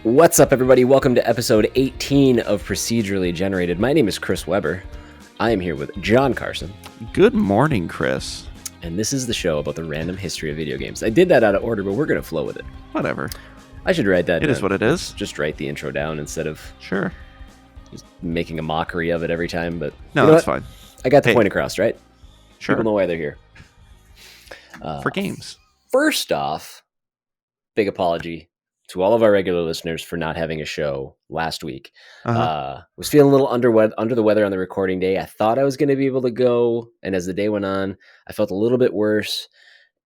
What's up, everybody? Welcome to episode 18 of Procedurally Generated. My name is Chris Weber. I am here with John Carson. Good morning, Chris. And this is the show about the random history of video games. I did that out of order, but we're going to flow with it. Whatever. I should write that It down. is what it is. Just write the intro down instead of Sure. just making a mockery of it every time. But No, you know that's what? fine. I got the point across, right? Sure. People know why they're here. For games. First off, big apology to all of our regular listeners for not having a show last week. Was feeling a little under the weather on the recording day. I thought I was going to be able to go, and as the day went on, I felt a little bit worse.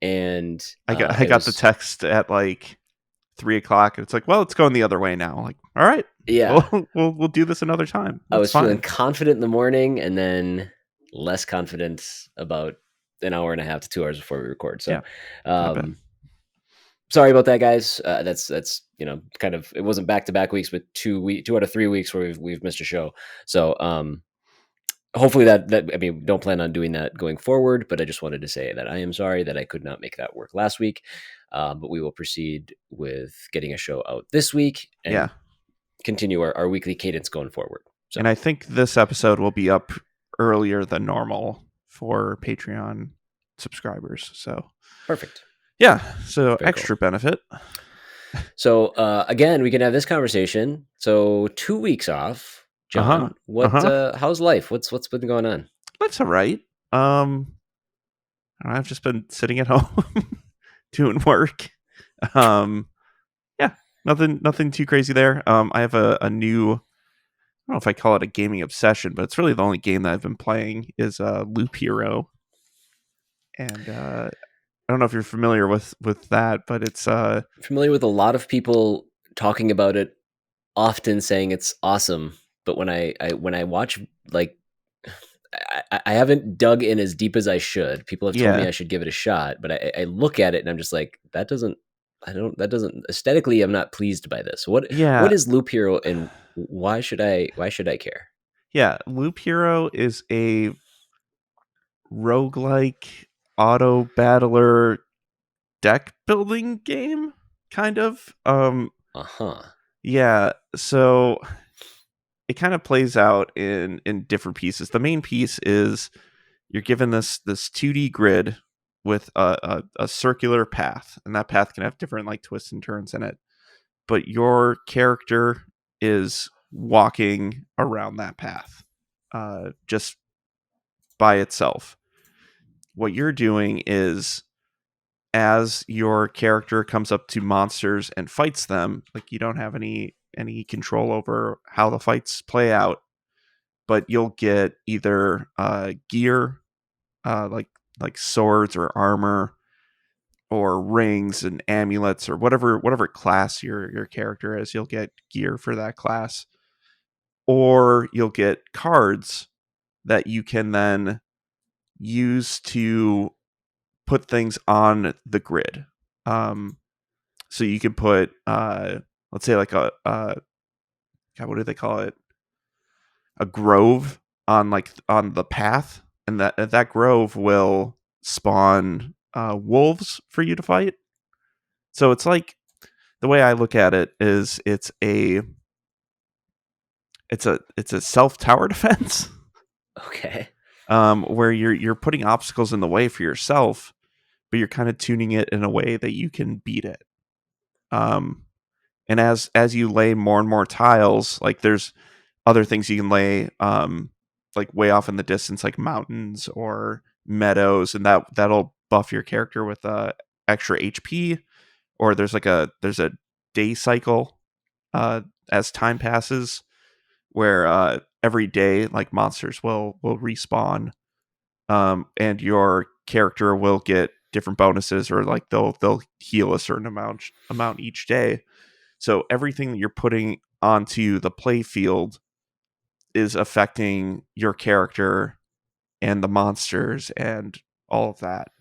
And I got the text at like 3:00, and it's like, well, it's going the other way now. Like, all right, yeah, we'll do this another time. I was fine. feeling confident in the morning, and then less confident about an hour and a half to 2 hours before we record. So, sorry about that, guys. That's kind of, it wasn't back-to-back weeks, but 2 out of 3 weeks where we've missed a show. So hopefully that don't plan on doing that going forward, but I just wanted to say that I am sorry that I could not make that work last week. But we will proceed with getting a show out this week and continue our weekly cadence going forward. So. And I think this episode will be up earlier than normal for Patreon subscribers. So perfect. Yeah, so very extra benefit. So again, we can have this conversation. So 2 weeks off, John. How's life? What's been going on? Life's all right. I've just been sitting at home doing work. Nothing too crazy there. I have a new, I don't know if I call it a gaming obsession, but it's really the only game that I've been playing is Loop Hero. And I don't know if you're familiar with that, but it's familiar with a lot of people talking about it, often saying it's awesome. But when I watch, like, I haven't dug in as deep as I should. People have told me I should give it a shot, but I look at it and I'm just like, that doesn't aesthetically, I'm not pleased by this. What is Loop Hero, and why should I care? Yeah, Loop Hero is a roguelike auto battler deck building game, kind of. Yeah, so it kind of plays out in different pieces. The main piece is you're given this 2D grid with a circular path, and that path can have different like twists and turns in it. But your character is walking around that path just by itself. What you're doing is, as your character comes up to monsters and fights them, like, you don't have any control over how the fights play out, but you'll get either gear, like swords or armor, or rings and amulets, or whatever class your character is. You'll get gear for that class, or you'll get cards that you can then use to put things on the grid. So you can put let's say like a what do they call it, a grove on the path, and that grove will spawn wolves for you to fight. So it's like, the way I look at it is it's a self tower defense. Okay. Where you're putting obstacles in the way for yourself, but you're kind of tuning it in a way that you can beat it. And as you lay more and more tiles, like, there's other things you can lay, like way off in the distance, like mountains or meadows, and that'll buff your character with extra HP. Or there's a day cycle as time passes, where every day, like, monsters will respawn, and your character will get different bonuses, or like they'll heal a certain amount each day. So everything that you're putting onto the play field is affecting your character and the monsters and all of that.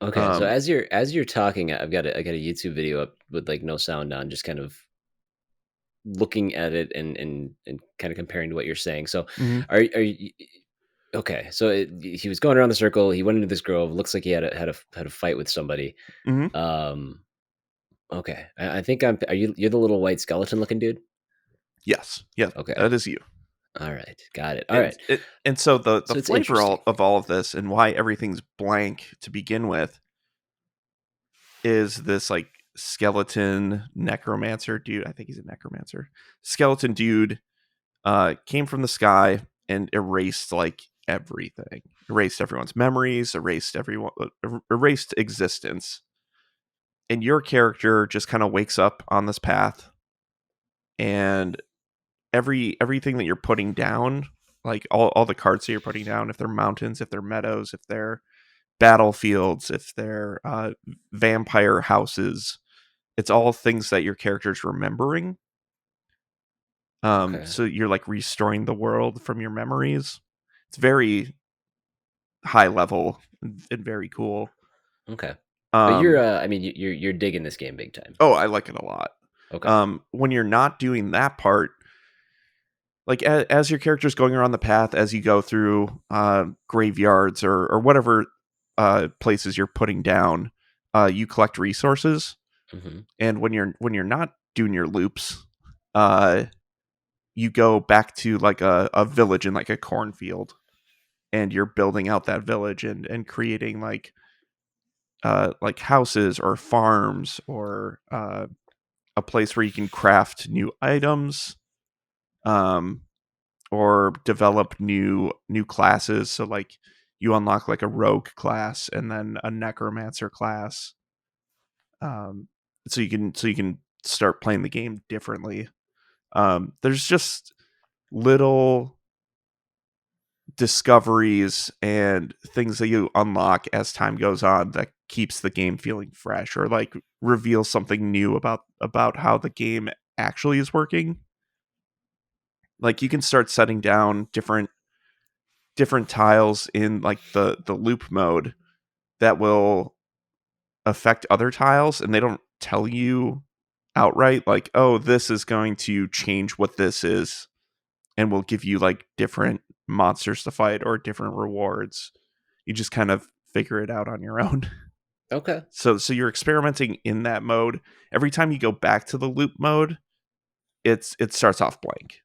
Okay, so as you're talking, I got a YouTube video up with like no sound on, just kind of looking at it and kind of comparing to what you're saying. So are you okay? So he was going around the circle. He went into this grove. Looks like he had a fight with somebody. Okay, I think I'm. Are you? You're the little white skeleton looking dude. Yes, yeah, Okay. that is you. All right. Got it. All And right. so the So it's flavor interesting. of all of this and why everything's blank to begin with is this like skeleton necromancer dude. I think he's a necromancer. Skeleton dude came from the sky and erased like everything. Erased everyone's memories, erased existence. And your character just kind of wakes up on this path, and everything that you're putting down, like all the cards that you're putting down, if they're mountains, if they're meadows, if they're battlefields, if they're vampire houses, it's all things that your character's remembering. Okay. So you're like restoring the world from your memories. It's very high level and very cool. Okay. But you're. Um, I mean, you're digging this game big time. oh, I like it a lot. Okay. When you're not doing that part, like as your character's going around the path, as you go through graveyards or whatever places you're putting down, you collect resources. Hmm. And when you're not doing your loops, uh, you go back to like a village in like a cornfield, and you're building out that village and creating like houses or farms or a place where you can craft new items, um, or develop new classes. So like you unlock like a rogue class and then a necromancer class, um, so you can start playing the game differently. There's just little discoveries and things that you unlock as time goes on that keeps the game feeling fresh, or like reveals something new about how the game actually is working. Like you can start setting down different tiles in like the loop mode that will affect other tiles, and they don't tell you outright like, oh, this is going to change what this is, and will give you like different monsters to fight or different rewards. You just kind of figure it out on your own. Okay. So you're experimenting in that mode. Every time you go back to the loop mode, it starts off blank.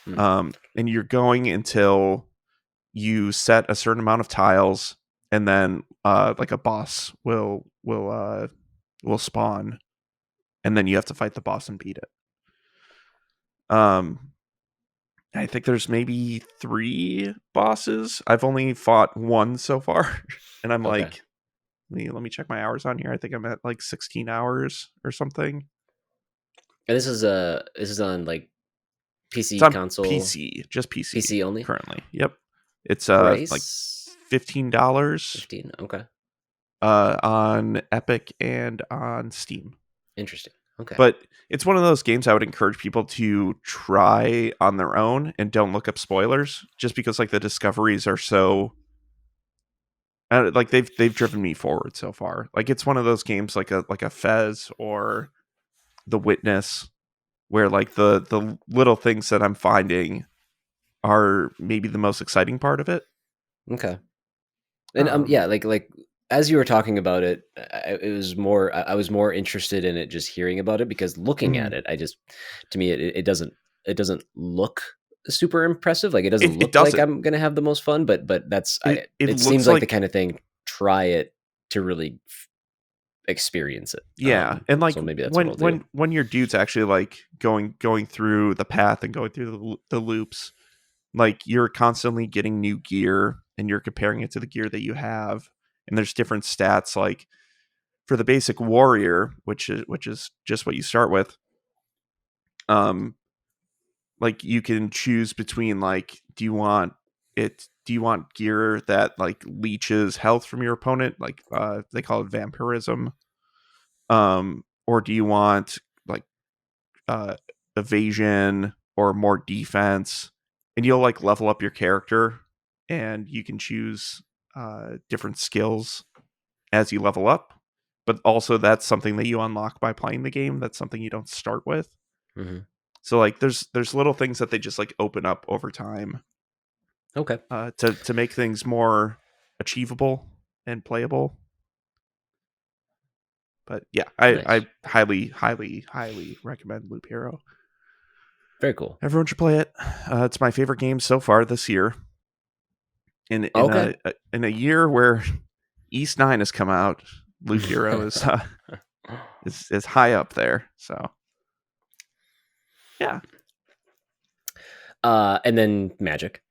Hmm. And you're going until you set a certain amount of tiles, and then like a boss will spawn, and then you have to fight the boss and beat it. I think there's maybe 3 bosses. I've only fought one so far, and I'm Okay. like, let me check my hours on here. I think I'm at like 16 hours or something. And this is on like It's PC on console, PC, just PC PC only. currently. Yep. It's like Price $15 15. Okay. on Epic and on Steam. Interesting. Okay. But it's one of those games I would encourage people to try on their own and don't look up spoilers, just because like the discoveries are so like they've driven me forward so far. Like it's one of those games like a Fez or The Witness, where like the little things that I'm finding are maybe the most exciting part of it. Okay. And Um, yeah, like as you were talking about it, it was more. I was more interested in it just hearing about it, because looking mhm. at it, I just, to me, it doesn't look super impressive. Like it doesn't It look like doesn't. I'm gonna have the most fun. But that's It it seems looks like the like, kind of thing. Try it to really experience it. yeah, and like So maybe that's what when I'll do. your dude's actually like going through the path and going through the loops, like you're constantly getting new gear and you're comparing it to the gear that you have, and there's different stats. Like for the basic warrior, which is just what you start with, um like you can choose between like, do you want gear that like leeches health from your opponent, like they call it vampirism, or do you want like uh evasion or more defense, and you'll like level up your character, and you can choose different skills as you level up, but also that's something that you unlock by playing the game. That's something you don't start with. Hmm. So like there's little things that they just like open up over time, Okay. to make things more achievable and playable. But yeah, Nice. I highly recommend Loop Hero. Very cool. Everyone should play it. It's my favorite game so far this year. Okay. In a year where East 9 has come out, Loop Hero is high up there. So yeah, And then Magic.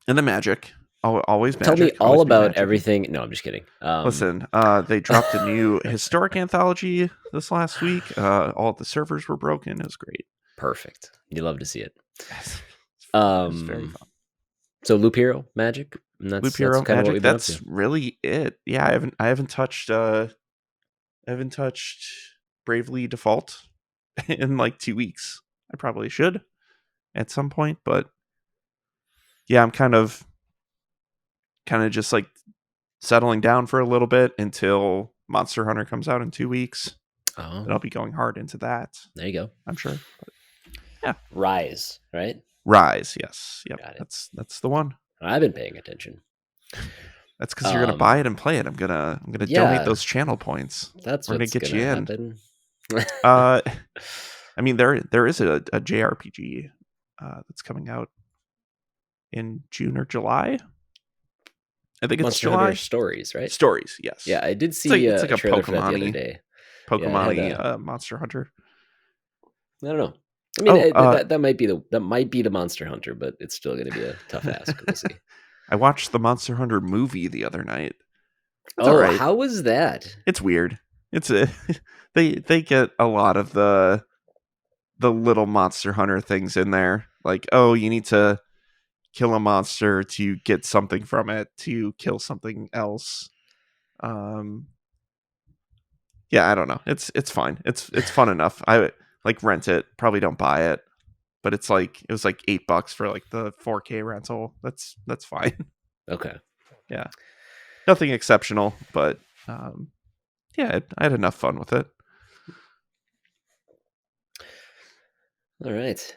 and the Magic, always Tell me Magic, all always be about Magic. everything. No, I'm just kidding. Listen, they dropped a new historic anthology this last week. All the servers were broken. It was great. Perfect. You love to see it. It was very fun. So Loop Hero, Magic, and Loop that's Hero, kind of what Magic. we've been up That's to. really it. Yeah, I haven't touched Bravely Default in like 2 weeks. I probably should at some point, but yeah, I'm kind of just like settling down for a little bit until Monster Hunter comes out in 2 weeks. Oh, And I'll be going hard into that, there you go. I'm sure. But yeah, Rise, right? Rise, yes, yep, Got it. that's the one. I've been paying attention. That's because you're gonna buy it and play it. I'm gonna donate Yeah, those channel points. that's We're gonna what's get you gonna in. happen. Uh, I mean, there is a JRPG that's coming out in June or July. I think it's Monster July. Hunter Stories, right? Stories, yes. Yeah, I did see It's like a a trailer for that the other Pokemon-y, day. Yeah, it had Monster Hunter. I don't know. I mean, Oh, that might be the Monster Hunter, but it's still going to be a tough ask. We'll see. I watched the Monster Hunter movie the other night. It's all Oh, right. how was that? It's weird. It's a they get a lot of the little Monster Hunter things in there. Like, oh, you need to kill a monster to get something from it to kill something else. Yeah, I don't know. It's fine. It's fun enough. I like rent it. Probably don't buy it, but it was like $8 for like the 4K rental. That's fine. Okay. Yeah, nothing exceptional, but yeah, I had enough fun with it. All right.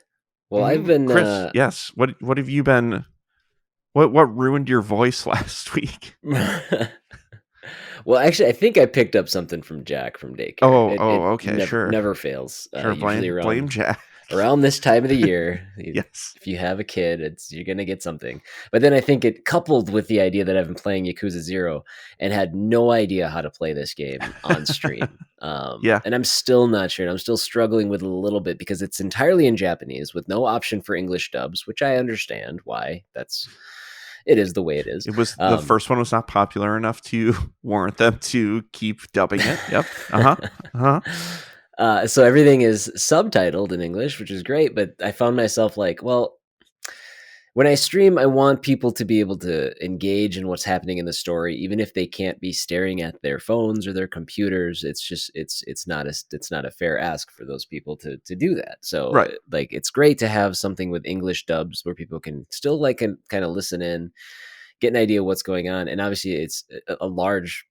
Well, I've been Chris. Yes. What have you been? What ruined your voice last week? Well, actually, I think I picked up something from Jack from daycare. Okay, sure. Never fails. Sure, Usually blame Jack. around this time of the year. Yes. If you have a kid, you're gonna get something. But then I think it coupled with the idea that I've been playing Yakuza 0 and had no idea how to play this game on stream. Yeah. And I'm still not sure. And I'm still struggling with it a little bit because it's entirely in Japanese with no option for English dubs, which I understand why. It is the way it is. It was the first one was not popular enough to warrant them to keep dubbing it. Yep. So everything is subtitled in English, which is great. But I found myself like, well, when I stream, I want people to be able to engage in what's happening in the story, even if they can't be staring at their phones or their computers. It's not a fair ask for those people to do that. So Right. like it's great to have something with English dubs where people can still like kind of listen in, get an idea of what's going on, and obviously it's a large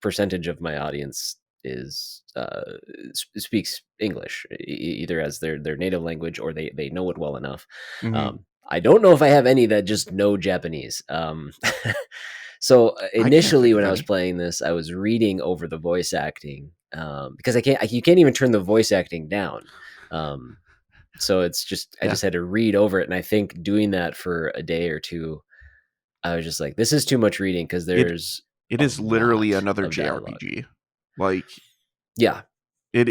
percentage of my audience is speaks English either as their native language or they know it well enough. Mm-hmm. I don't know if I have any that just know Japanese. So initially when I was playing this, I was reading over the voice acting because you can't even turn the voice acting down. So it's just I just had to read over it, and I think doing that for a day or two, I was just like, this is too much reading because it is literally another JRPG. Like, yeah, it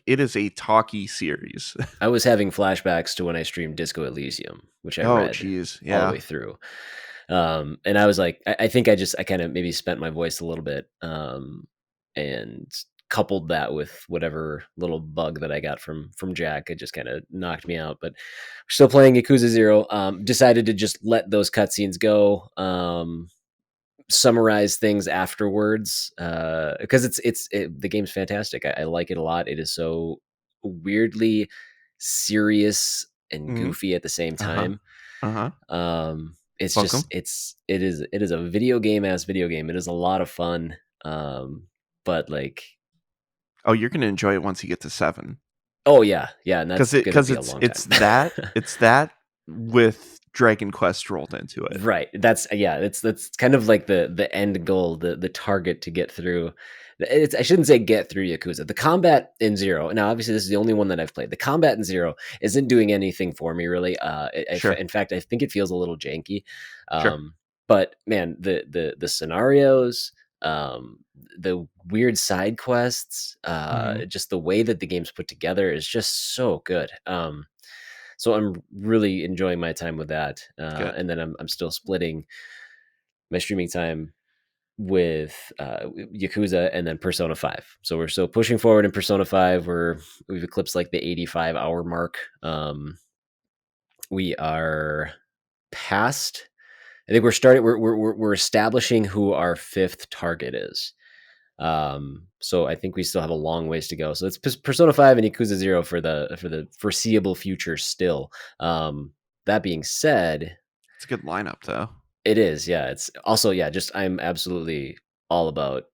is a talkie series. I was having flashbacks to when I streamed Disco Elysium, which I read all the way through. And I was like, I think I kind of maybe spent my voice a little bit, and coupled that with whatever little bug that I got from Jack, it just kind of knocked me out. But still playing Yakuza 0. Decided to just let those cutscenes go. Summarize things afterwards because the game's fantastic. I like it a lot. It is so weirdly serious and goofy at the same time. It's Welcome. it is a video game. It is a lot of fun. But like, you're gonna enjoy it once you get to 7. Oh yeah, and that's because it's that with Dragon Quest rolled into it. Right. That's that's kind of like the end goal, the target to get through. I shouldn't say get through Yakuza. The combat in Zero. Now, obviously, this is the only one that I've played. The combat in Zero isn't doing anything for me really. Sure. In fact, I think it feels a little janky. Sure. But man, the scenarios, the weird side quests, just the way that the game's put together is just so good. So I'm really enjoying my time with that, and then I'm still splitting my streaming time with Yakuza and then Persona 5. So we're still pushing forward in Persona 5. We've eclipsed like the 85-hour mark. We are past. I think we're establishing who our fifth target is. So I think we still have a long ways to go. So it's Persona 5 and Yakuza 0 for the foreseeable future still. That being said, it's a good lineup though. It is, yeah. It's also, yeah, just I'm absolutely all about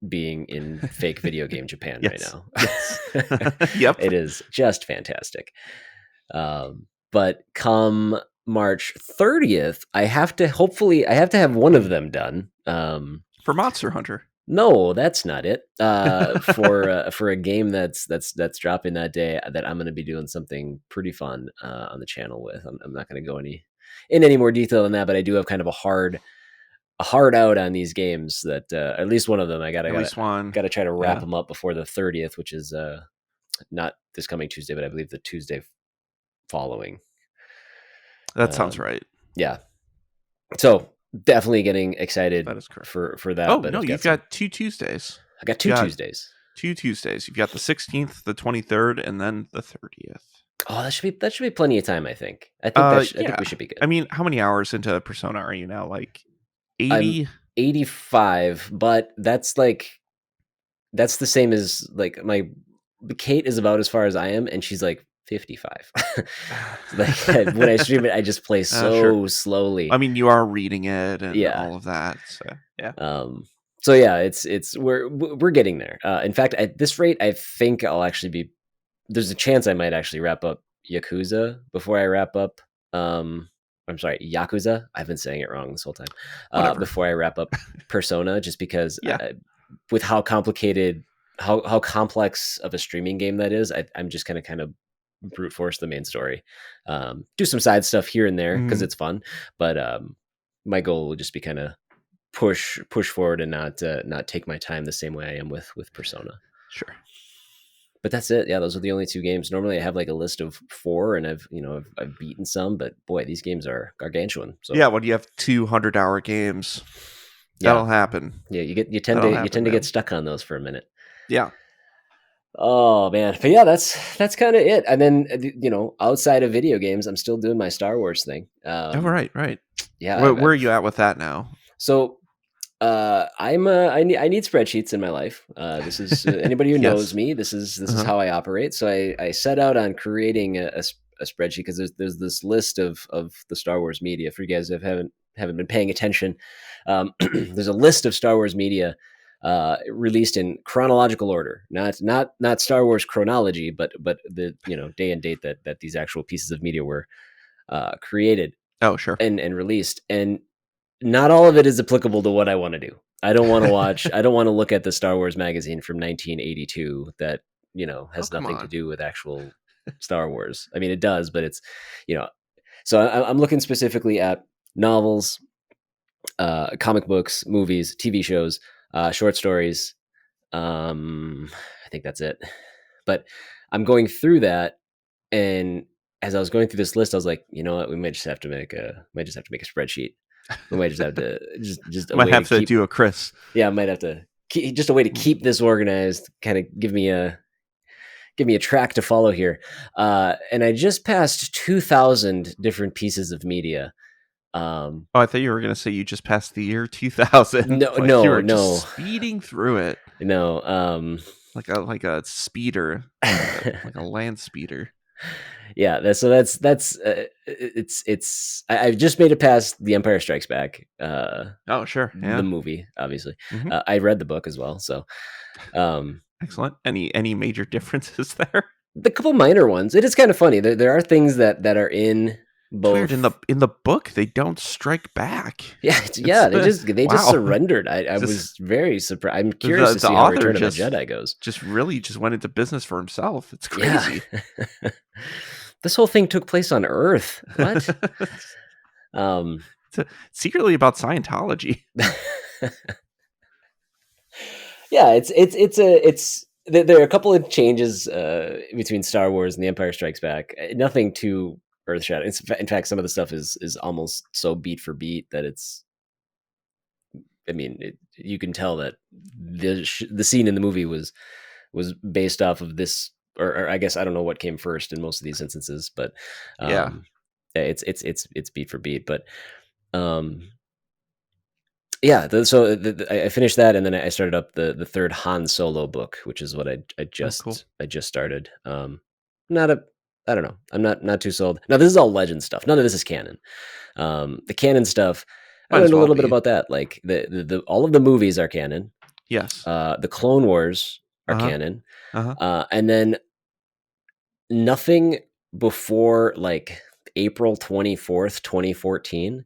being in fake video game Japan right now. Yes. Yep. It is just fantastic. But come March 30th, I have to have one of them done. For Monster Hunter. No, that's not it. For a game that's dropping that day, that I'm going to be doing something pretty fun on the channel with. I'm not going to go any more detail than that, but I do have kind of a hard out on these games that at least one of them I gotta try to wrap them up before the 30th, which is not this coming Tuesday, but I believe the Tuesday following. That sounds right. Yeah. So definitely getting excited for that. Oh, but no, you've got 2 Tuesdays. I got 2 Tuesdays. 2 Tuesdays. You've got the 16th, the 23rd, and then the 30th. Oh, that should be plenty of time, I think. I think we should be good. I mean, how many hours into Persona are you now? Like 80? 85, but that's the same as like Kate is about as far as I am, and she's like 55. Like when I stream it, I just play so slowly. I mean, you are reading it and all of that. So yeah. So yeah, it's we're getting there. In fact, at this rate, I think I'll actually be. There's a chance I might actually wrap up Yakuza before I wrap up. I'm sorry, Yakuza. I've been saying it wrong this whole time. Before I wrap up Persona, just because with how complicated, how complex of a streaming game that is, I'm just kind of brute force the main story. Do some side stuff here and there because it's fun, but my goal will just be kind of push forward and not take my time the same way I am with Persona. Sure. But that's it. Yeah, those are the only 2 games. Normally I have like a list of 4 and I've beaten some, but boy, these games are gargantuan. So yeah, when you have 200-hour games, that'll happen. Yeah, you tend to get stuck on those for a minute. Yeah. Oh man. But yeah, that's kind of it. And then outside of video games, I'm still doing my Star Wars thing. Right. Yeah. Where are you at with that now? So I need spreadsheets in my life. This is anybody who knows me. This is how I operate. So I set out on creating a spreadsheet because there's this list of the Star Wars media. For you guys that haven't been paying attention, there's a list of Star Wars media released in chronological order, not Star Wars chronology, but the day and date that these actual pieces of media were created. Oh, sure. And released. And not all of it is applicable to what I want to do. I don't want to watch. I don't want to look at the Star Wars magazine from 1982 that has nothing to do with actual Star Wars. I mean, it does, but it's So I'm looking specifically at novels, comic books, movies, TV shows, short stories. I think that's it. But I'm going through that, and as I was going through this list, I was like, you know what, we might just have to make a spreadsheet. We might just have to just might have to do a Chris. Yeah, I might have to just a way to keep this organized. Kind of give me a track to follow here. And I just passed 2,000 different pieces of media. I thought you were going to say you just passed the year 2000. No, you were just speeding through it. No, like a speeder, like a land speeder. Yeah, that's I've just made it past The Empire Strikes Back. Oh, sure. Yeah. The movie, obviously. I read the book as well. So, excellent. Any major differences there? The couple minor ones. It is kind of funny. There are things that are in It's weird. In both. the book, they don't strike back. Yeah, It's yeah, they just wow. surrendered. I Just was very surprised. I'm curious the to the see how author Return of the Jedi goes. just really just went into business for himself. It's Yeah. crazy. This whole thing took place on Earth. What? It's Um secretly about Scientology. yeah, it's there are a couple of changes between Star Wars and The Empire Strikes Back. Nothing too earth-shattering. In fact, some of the stuff is almost so beat for beat that it's. I mean, you can tell that the scene in the movie was based off of this, or I guess I don't know what came first in most of these instances, but Yeah. um, it's beat for beat. But um, yeah, I finished that, and then I started up the third Han Solo book, which is what Oh, cool. I just started. Not a I don't know. I'm not too sold. Now this is all legend stuff. None of this is canon. The canon stuff, I Might as learned a well little bit be. about that. Like the all of the movies are canon. Yes. The Clone Wars are Uh-huh. canon, Uh-huh. and then nothing before like April 24th, 2014.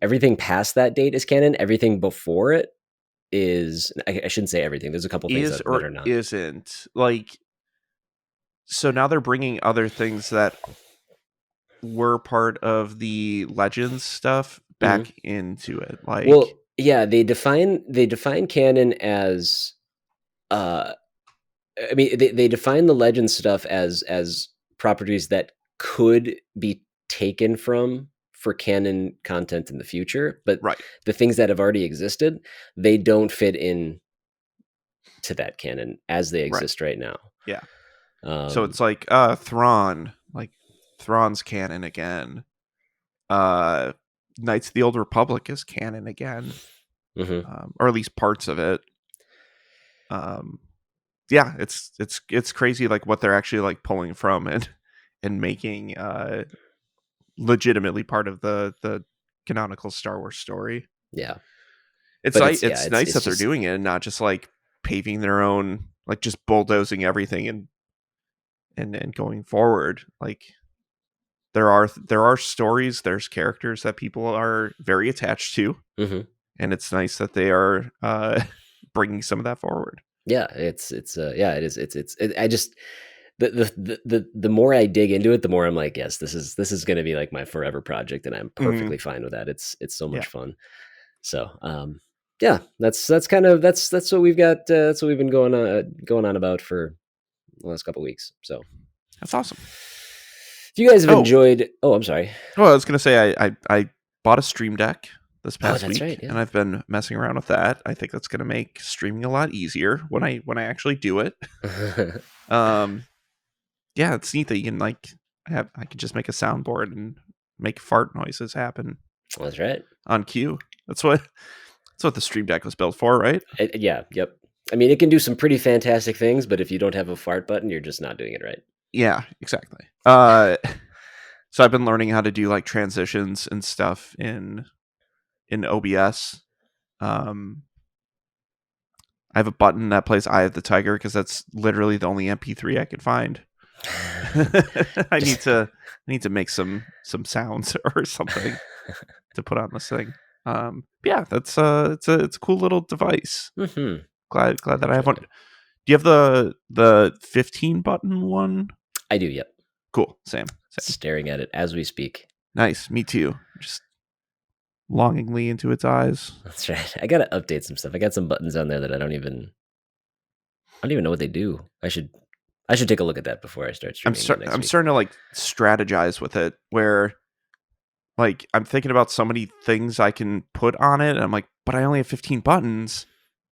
Everything past that date is canon. Everything before it is. I shouldn't say everything. There's a couple things Is that or are not. isn't. Like, so now they're bringing other things that were part of the Legends stuff Mhm. back into it. Like, Well, yeah, they define canon as. Uh, I mean, they define the legend stuff as properties that could be taken from for canon content in the future, but right. the things that have already existed, they don't fit in to that canon as they Right. exist right now. Yeah. So Um, it's like Thrawn, like Thrawn's canon again. Uh Knights of the Old Republic is canon again. mhm. Or at least parts of it. Um yeah, it's crazy like what they're actually like pulling from and making legitimately part of the canonical Star Wars story. Yeah, It's but like it's yeah, it's nice it's that they're just doing it and not just like paving their own, like just bulldozing everything and going forward. Like there are stories, there's characters that people are very attached to, mhm. and it's nice that they are bringing some of that forward. Yeah, yeah, it is. I just the more I dig into it, the more I'm like, yes, this is going to be like my forever project, and I'm Hmm. perfectly fine with that. It's so Yeah, much fun. So, yeah, that's kind of that's what we've got. That's what we've been going on about for the last couple weeks. So, that's awesome. if you guys have Oh, enjoyed, oh, I'm sorry. well, I was gonna say I bought a Stream Deck this Oh, past that's right. week, Yeah. and I've been messing around with that. I think that's gonna make streaming a lot easier when I actually do it. Um, yeah, it's neat that you can like I could just make a soundboard and make fart noises happen That's right. on cue. That's what the Stream Deck was built for, right? Yeah. Yep. I mean, it can do some pretty fantastic things, but if you don't have a fart button, you're just not doing it right. Yeah, exactly. So I've been learning how to do like transitions and stuff in OBS. Um, I have a button that plays "Eye of the Tiger" because that's literally the only MP3 I could find. I need Just- to make some sounds or something to put on this thing. Yeah, that's it's a cool little device. Mhm. Glad that I have one. Interesting. Do you have the 15 button one? I do. Yep. Cool. Same. Staring at it as we speak. Nice. Me too. Just longingly into its eyes. That's right. I gotta update some stuff. I got some buttons on there that I don't even know what they do. I should take a look at that before I start streaming again next I'm week. starting to like strategize with it where like I'm thinking about so many things I can put on it and I'm like, but I only have 15 buttons.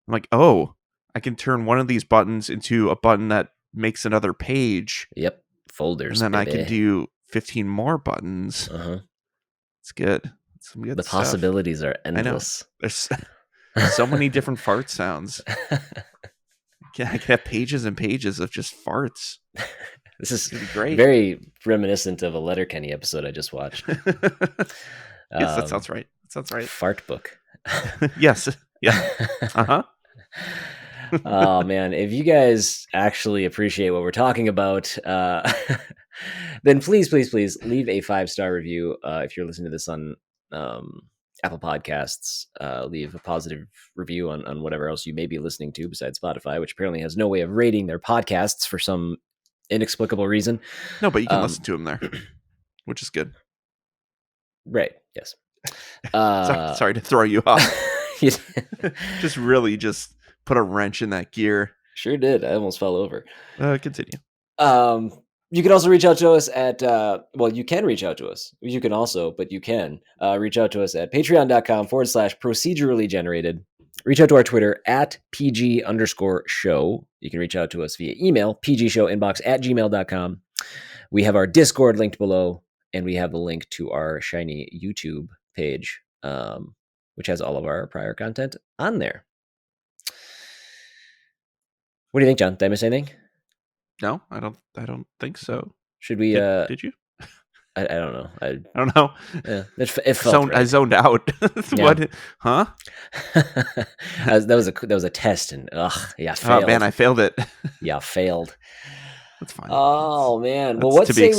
I'm like, oh, I can turn one of these buttons into a button that makes another page, Yep. and Folders, then I can baby. do 15 more buttons. Uh-huh. It's good. It's some good The stuff. possibilities are I know. endless. There's so many different fart sounds. I can have pages and pages of just farts. This is It's gonna be great. very reminiscent of a Letterkenny episode I just watched. Yes, that sounds right. That sounds right. Fart book. Yes. Yeah. Uh-huh. Oh man, if you guys actually appreciate what we're talking about, then please, please, please leave a 5-star review. If you're listening to this on um, Apple Podcasts, leave a positive review on whatever else you may be listening to besides Spotify, which apparently has no way of rating their podcasts for some inexplicable reason. No, but you can listen to them there, which is good. Right. Yes. Sorry to throw you off. Just really just put a wrench in that gear. Sure did. I almost fell over. Continue. You can also reach out to us at, you can reach out to us. You can also, but you can reach out to us at patreon.com/procedurally generated. Reach out to our Twitter at PG_show. You can reach out to us via email, pgshowinbox@gmail.com. We have our Discord linked below, and we have the link to our shiny YouTube page, which has all of our prior content on there. What do you think, John? Did I miss anything? No, I don't think so. Should we? Did you? I don't know. I don't know. Yeah, it felt right. I zoned out. What? Huh? that was a test, and I failed. Oh man, I failed it. Yeah, failed. That's fine. Oh man. Well, let's say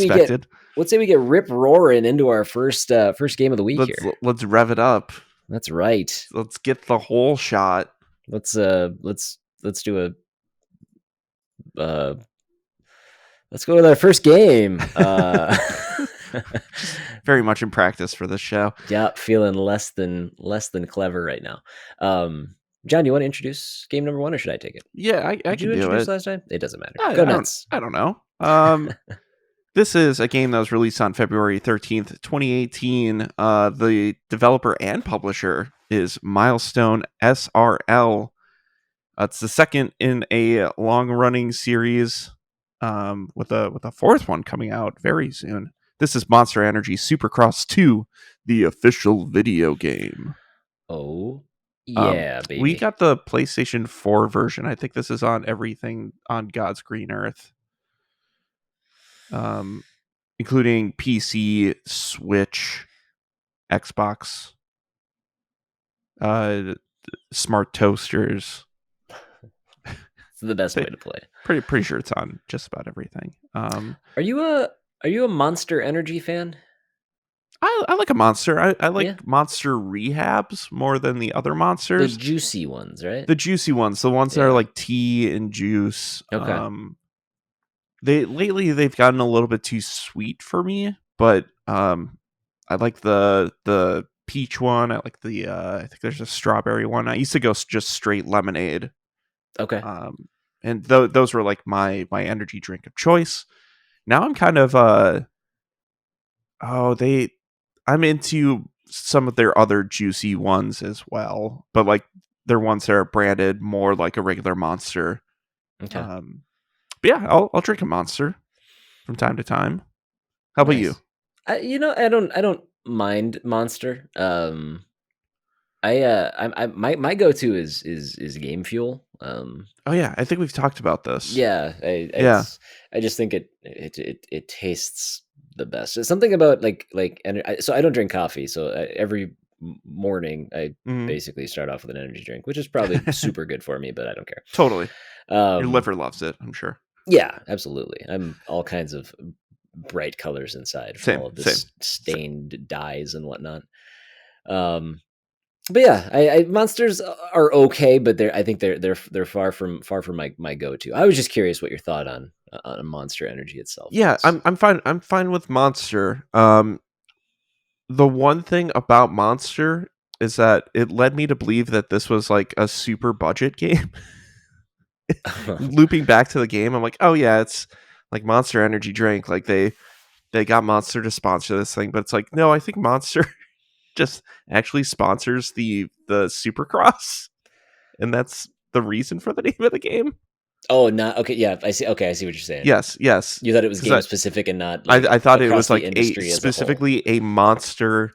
we get rip roaring into our first game of the week here. Let's rev it up. That's right. Let's get the whole shot. Let's do let's go with our first game. Very much in practice for this show. Yeah, feeling less than clever right now. John, you want to introduce game number 1, or should I take it? Yeah, I can do it. Did you introduce last time? It doesn't matter. Go nuts. I don't know. This is a game that was released on February 13th, 2018. The developer and publisher is Milestone SRL. It's the second in a long-running series, with a fourth one coming out very soon. This is Monster Energy Supercross 2, the official video game. Oh, yeah, baby. We got the PlayStation 4 version. I think this is on everything on God's green earth. Including PC, Switch, Xbox, smart toasters. It's the best way to play. Pretty sure it's on just about everything. Are you a Monster Energy fan? I like a Monster. I like Monster Rehabs more than the other monsters. The juicy ones, right? The juicy ones, the ones that are like tea and juice. Okay. Lately they've gotten a little bit too sweet for me, but I like the peach one. I like the I think there's a strawberry one. I used to go just straight lemonade. Okay. And those were like my energy drink of choice. Now I'm kind of I'm into some of their other juicy ones as well, but like they're ones that are branded more like a regular Monster. Okay. But yeah, I'll drink a Monster from time to time. How about you? I don't mind Monster. My go-to is Game Fuel. Oh yeah, I think we've talked about this. Yeah, I just think it tastes the best. It's something about so I don't drink coffee, so every morning I basically start off with an energy drink, which is probably super good for me, but I don't care. Totally. Your liver loves it, I'm sure. Yeah, absolutely. I'm all kinds of bright colors inside from all of this stained dyes and whatnot. But yeah, I Monsters are okay, but I think they're far from my go-to. I was just curious what your thought on Monster Energy itself. Yeah, I'm fine. I'm fine with Monster. The one thing about Monster is that it led me to believe that this was like a super budget game. Looping back to the game, I'm like, oh yeah, it's like Monster Energy drink. Like they got Monster to sponsor this thing, but it's like, no, I think Monster just actually sponsors the Supercross, and that's the reason for the name of the game. Oh, not okay. Yeah, I see. Okay, I see what you're saying. Yes. You thought it was game specific and not. Like, I thought it was like specifically a Monster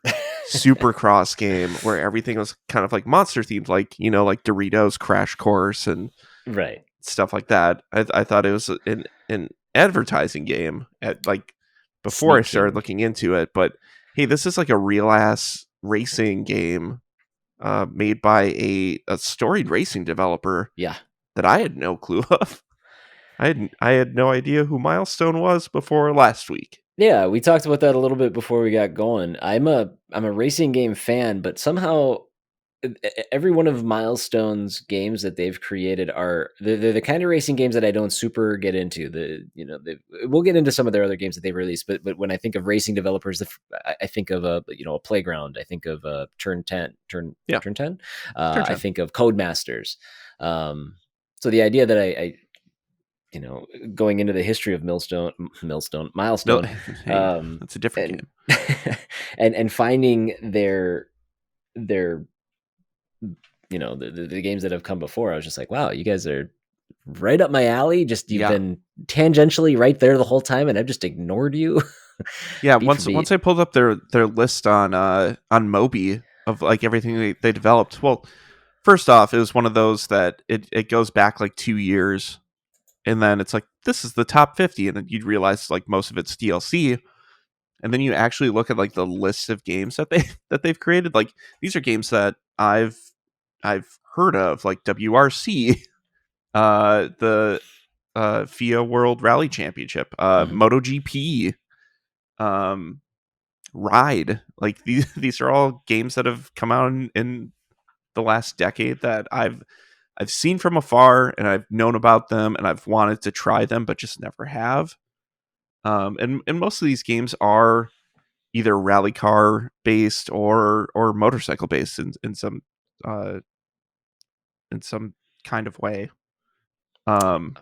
Supercross game where everything was kind of like Monster themed, like like Doritos Crash Course and right stuff like that. I thought it was an advertising game before I started looking into it. But hey, this is like a real ass racing game made by a storied racing developer. Yeah. That I had no clue of. I had no idea who Milestone was before last week. Yeah, we talked about that a little bit before we got going. I'm a racing game fan, but somehow every one of Milestone's games that they've created they're the kind of racing games that I don't super get into. We'll get into some of their other games that they've released, but when I think of racing developers, I think of a Playground. I think of Turn 10, Yeah, Turn 10. Turn I 10. think of Codemasters. So the idea that I going into the history of Milestone, Hey, um, that's a different and game. and finding their the games that have come before, I was just like, wow, you guys are right up my alley. Just you've Yeah. been tangentially right there the whole time, and I've just ignored you. Yeah, Beat for once beat. I pulled up their list on Moby of like everything they developed. Well, first off, it was one of those that it goes back like 2 years, and then it's like this is the top 50, and then you'd realize like most of it's DLC, and then you actually look at like the list of games that they've created. Like these are games that I've heard of, like WRC, the FIA World Rally Championship, Mhm. MotoGP, um, Ride. Like these are all games that have come out in the last decade that I've seen from afar, and I've known about them, and I've wanted to try them but just never have. And most of these games are either rally car based or motorcycle based uh in some kind of way. Um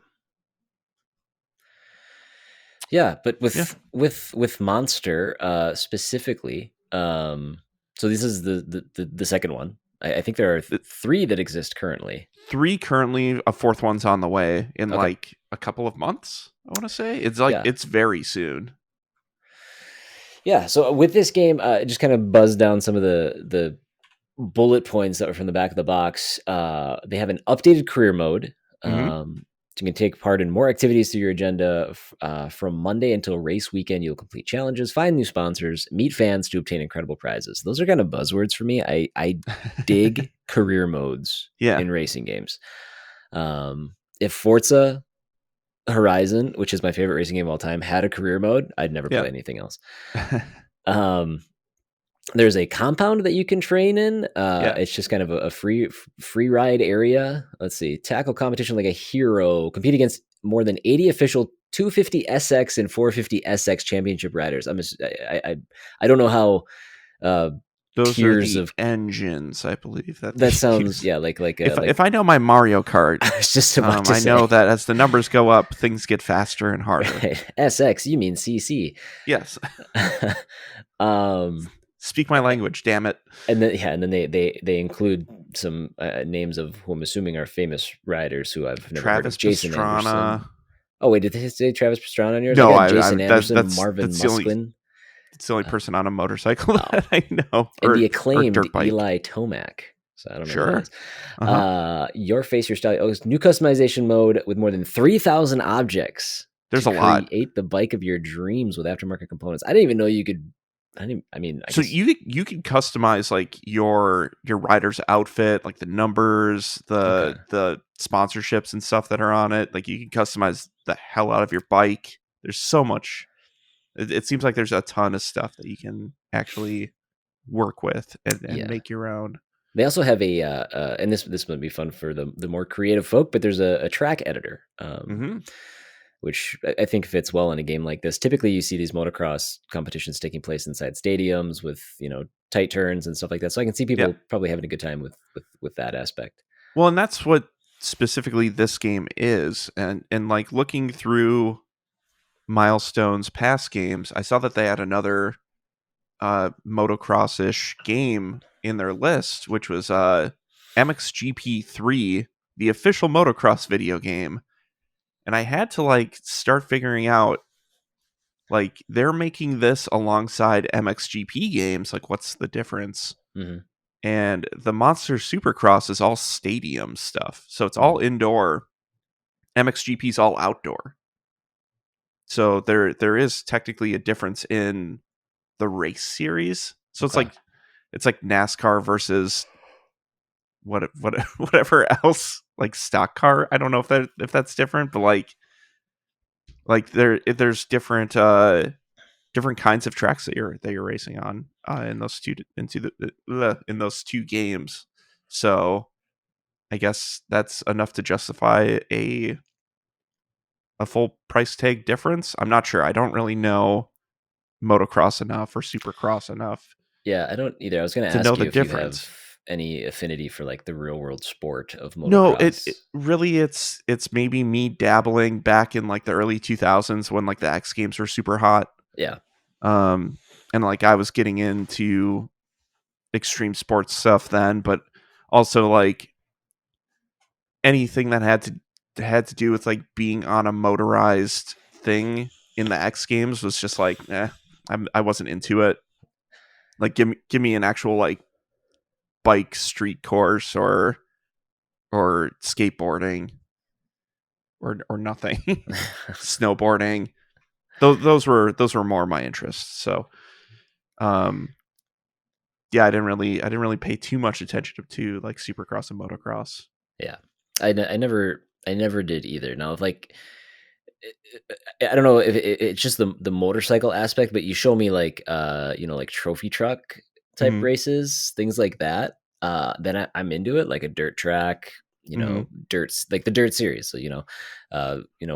Yeah, but yeah, with Monster specifically, so this is the second one. I think there are th- three that exist currently. three currently, a fourth one's on the way in Okay, like a couple of months. I want to say it's like yeah, it's very soon. yeah. So with this game, just kind of buzz down some of the bullet points that were from the back of the box. They have an updated career mode. Hmm. You can take part in more activities through your agenda from Monday until race weekend. You'll complete challenges, find new sponsors, meet fans to obtain incredible prizes. Those are kind of buzzwords for me. I dig career modes Yeah. in racing games. If Forza Horizon, which is my favorite racing game of all time, had a career mode, I'd never Yeah. play anything else. Um, there's a compound that you can train in. Yeah. It's just kind of a free ride area. Let's see, tackle competition like a hero. Compete against more than 80 official 250 SX and 450 SX championship riders. I don't know how Those are tiers the of engines, I believe, that they that sounds. use. Yeah, like If I know my Mario Kart, I was just about to I know say. that as the numbers go up, things get faster and harder. Right. SX, you mean CC. Yes. um Speak my language, damn it. and then they include some names of who I'm assuming are famous riders who I've never heard of. Travis Jason Pastrana. Anderson. Oh wait, did they say Travis Pastrana on yours? I No, got I Jason that Anderson, Marvin Musquin, that's the only uh, person on a motorcycle oh, that I know, and the or acclaimed dirt bike. Eli Tomac. So I don't know who that Sure. is. Uh-huh. Your face, your style. Oh, new customization mode with more than 3,000 objects to There's a lot. create the bike of your dreams with aftermarket components. I didn't even know you could. I didn't. I mean, I So guess. you can customize like your rider's outfit, like the numbers, Okay. the sponsorships and stuff that are on it. Like you can customize the hell out of your bike. There's so much. It seems like there's a ton of stuff that you can actually work with and Yeah. make your own. They also have and this might be fun for the more creative folk, but there's a track editor, Hmm. which I think fits well in a game like this. Typically, you see these motocross competitions taking place inside stadiums with tight turns and stuff like that. So I can see Yeah. people probably having a good time with that aspect. Well, and that's what specifically this game is. And like looking through Milestone's past games, I saw that they had another motocross-ish game in their list, which was MXGP3, the official motocross video game. And I had to like start figuring out like they're making this alongside MXGP games, like what's the difference? Hmm. And the Monster Supercross is all stadium stuff. So it's all Hmm. indoor. MXGP is all outdoor. So there is technically a difference in the race series. So Okay. it's like NASCAR versus whatever else, like stock car. I don't know if that's different, but like Like there's different kinds of tracks that you're racing on in those in those two games. So I guess that's enough to justify a full price tag difference. I'm not sure. I don't really know motocross enough or supercross enough Yeah, I don't either. I was going to to know ask the you if you have difference. any affinity for like the real world sport of No, motocross. it really it's maybe me dabbling back in like the early 2000s when like the X Games were super hot. Yeah. Um and like I was getting into extreme sports stuff then, but also like anything that had to do with like being on a motorized thing in the X Games was just like, I wasn't into it. Like give me an actual like bike street course or skateboarding or nothing. Snowboarding. Those were more my interests. So um yeah, I didn't really pay too much attention to like supercross and motocross. Yeah. I never did either. Now, if like I don't know if it's just the motorcycle aspect, but you show me like you know, like trophy truck type Mhm. races, things like that. Then I'm into it, like a dirt track, you know, Mhm. dirts like the dirt series. So you know,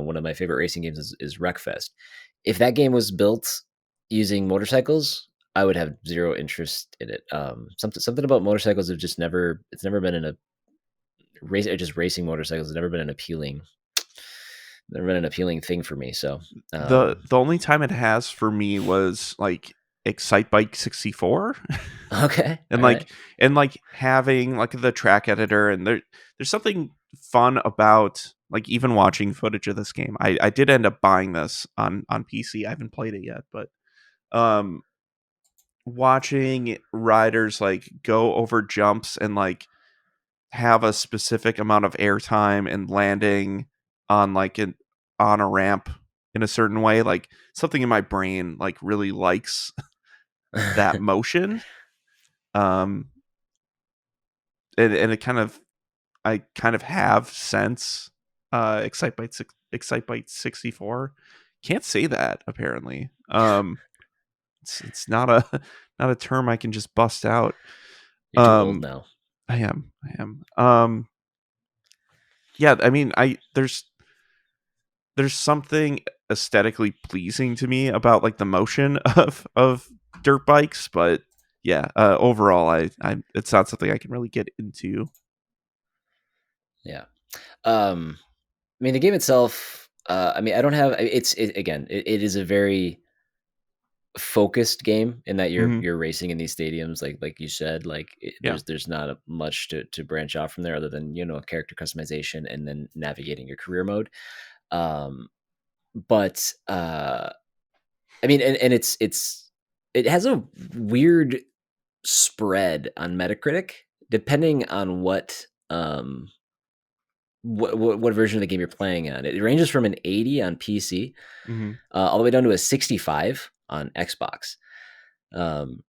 one of my favorite racing games is Wreckfest. If that game was built using motorcycles, I would have zero interest in it. Something about motorcycles have just never it's never been in a race or just racing motorcycles has never been an appealing thing for me. So um The only time it has for me was like Excite Bike 64 okay, and all right. like having like the track editor and there's something fun about like even watching footage of this game. I did end up buying this on PC. I haven't played it yet, but um watching riders like go over jumps and like have a specific amount of airtime and landing on like an on a ramp in a certain way, like something in my brain like really likes that motion. um and it kind of I kind of have since Excite Byte 64. Can't say that apparently. It's not a not a term I can just bust out. You're too old um now. I am yeah, I mean, I there's something aesthetically pleasing to me about like the motion of dirt bikes, but yeah, overall I it's not something I can really get into. Yeah. I mean, the game itself. I mean, I don't have. Again. It is a very focused game in that Hmm. you're racing in these stadiums, like you said. Like Yeah, there's not much to branch off from there other than you know character customization and then navigating your career mode. Um, but I mean, and it has a weird spread on Metacritic depending on what version of the game you're playing on. It ranges from an 80 on PC hmm, all the way down to a 65 on Xbox. Um,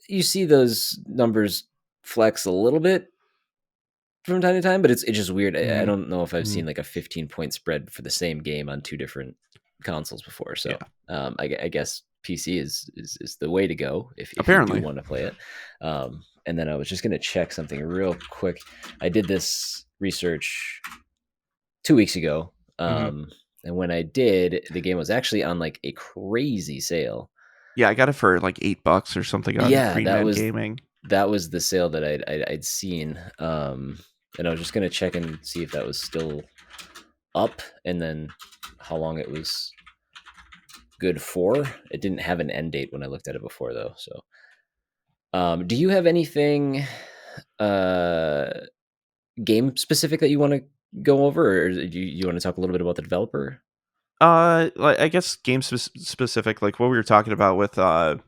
you see those numbers flex a little bit from time to time, but it's just weird. I hmm, don't know if I've hmm. seen like a 15-point spread for the same game on two different consoles before. So Yeah, I guess PC is the way to go if you do apparently. want to play it. And then I was just gonna check something real quick. I did this research 2 weeks ago. Hmm. And when I did, the game was actually on like a crazy sale. Yeah, I got it for like $8 or something on Yeah, Green Man Gaming. that was the sale that I'd seen. And I was just gonna check and see if that was still up, and then how long it was good for. It didn't have an end date when I looked at it before, though. So, do you have anything uh, game specific that you want to go over, or do you want to talk a little bit about the developer? Like I guess game specific, like what we were talking about with the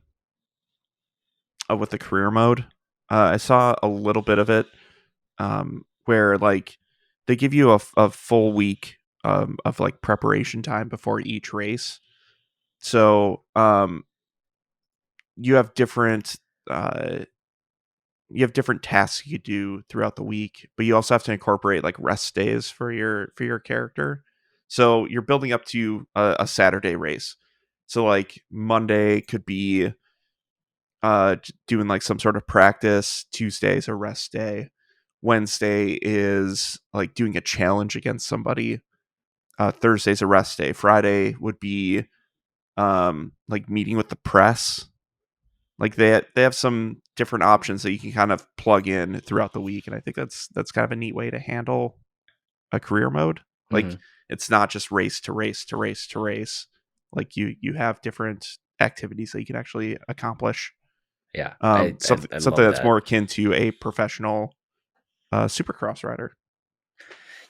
career mode. I saw a little bit of it, where like they give you a full week of like preparation time before each race. So you have different uh, you have different tasks you do throughout the week, but you also have to incorporate like rest days for your character. So you're building up to a Saturday race. So like Monday could be doing like some sort of practice. Tuesday's a rest day. Wednesday is like doing a challenge against somebody. Thursday's a rest day. Friday would be like meeting with the press. Like they have some different options that you can kind of plug in throughout the week, and I think that's kind of a neat way to handle a career mode. Hmm. Like it's not just race to race to race to race. Like you have different activities that you can actually accomplish. Yeah, I Something love that's that. more akin to a professional Supercross rider.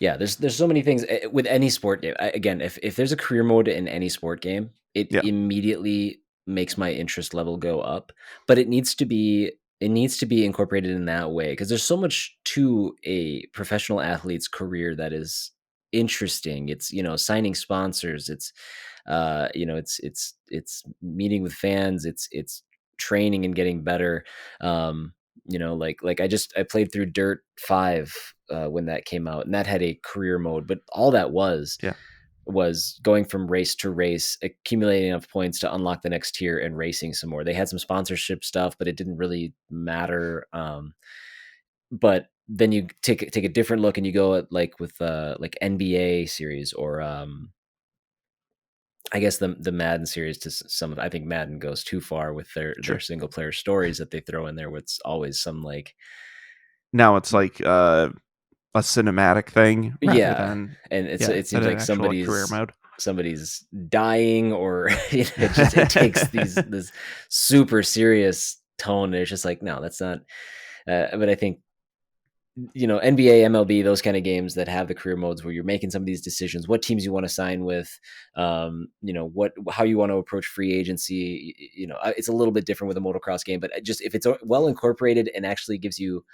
Yeah, there's so many things with any sport game. Again, if there's a career mode in any sport game, it Yeah, immediately makes my interest level go up. But it needs to be incorporated in that way because there's so much to a professional athlete's career that is interesting. It's signing sponsors. It's meeting with fans. It's training and getting better. Um, like I played through Dirt 5 when that came out, and that had a career mode, but all that was yeah, was going from race to race, accumulating enough points to unlock the next tier and racing some more. They had some sponsorship stuff, but it didn't really matter. But then you take a different look and you go at like with like NBA series or I guess the Madden series to some of I think Madden goes too far with their sure. single player stories that they throw in there. What's always some like Now it's like a cinematic thing rather yeah, than and yeah it than seems an like actual like, career somebody's dying or it takes these mode. this super serious tone. And it's just like no, that's not. But I think NBA, MLB, those kind of games that have the career modes where you're making some of these decisions, what teams you want to sign with, what how you want to approach free agency. It's a little bit different with a motocross game, but just if it's well incorporated and actually gives you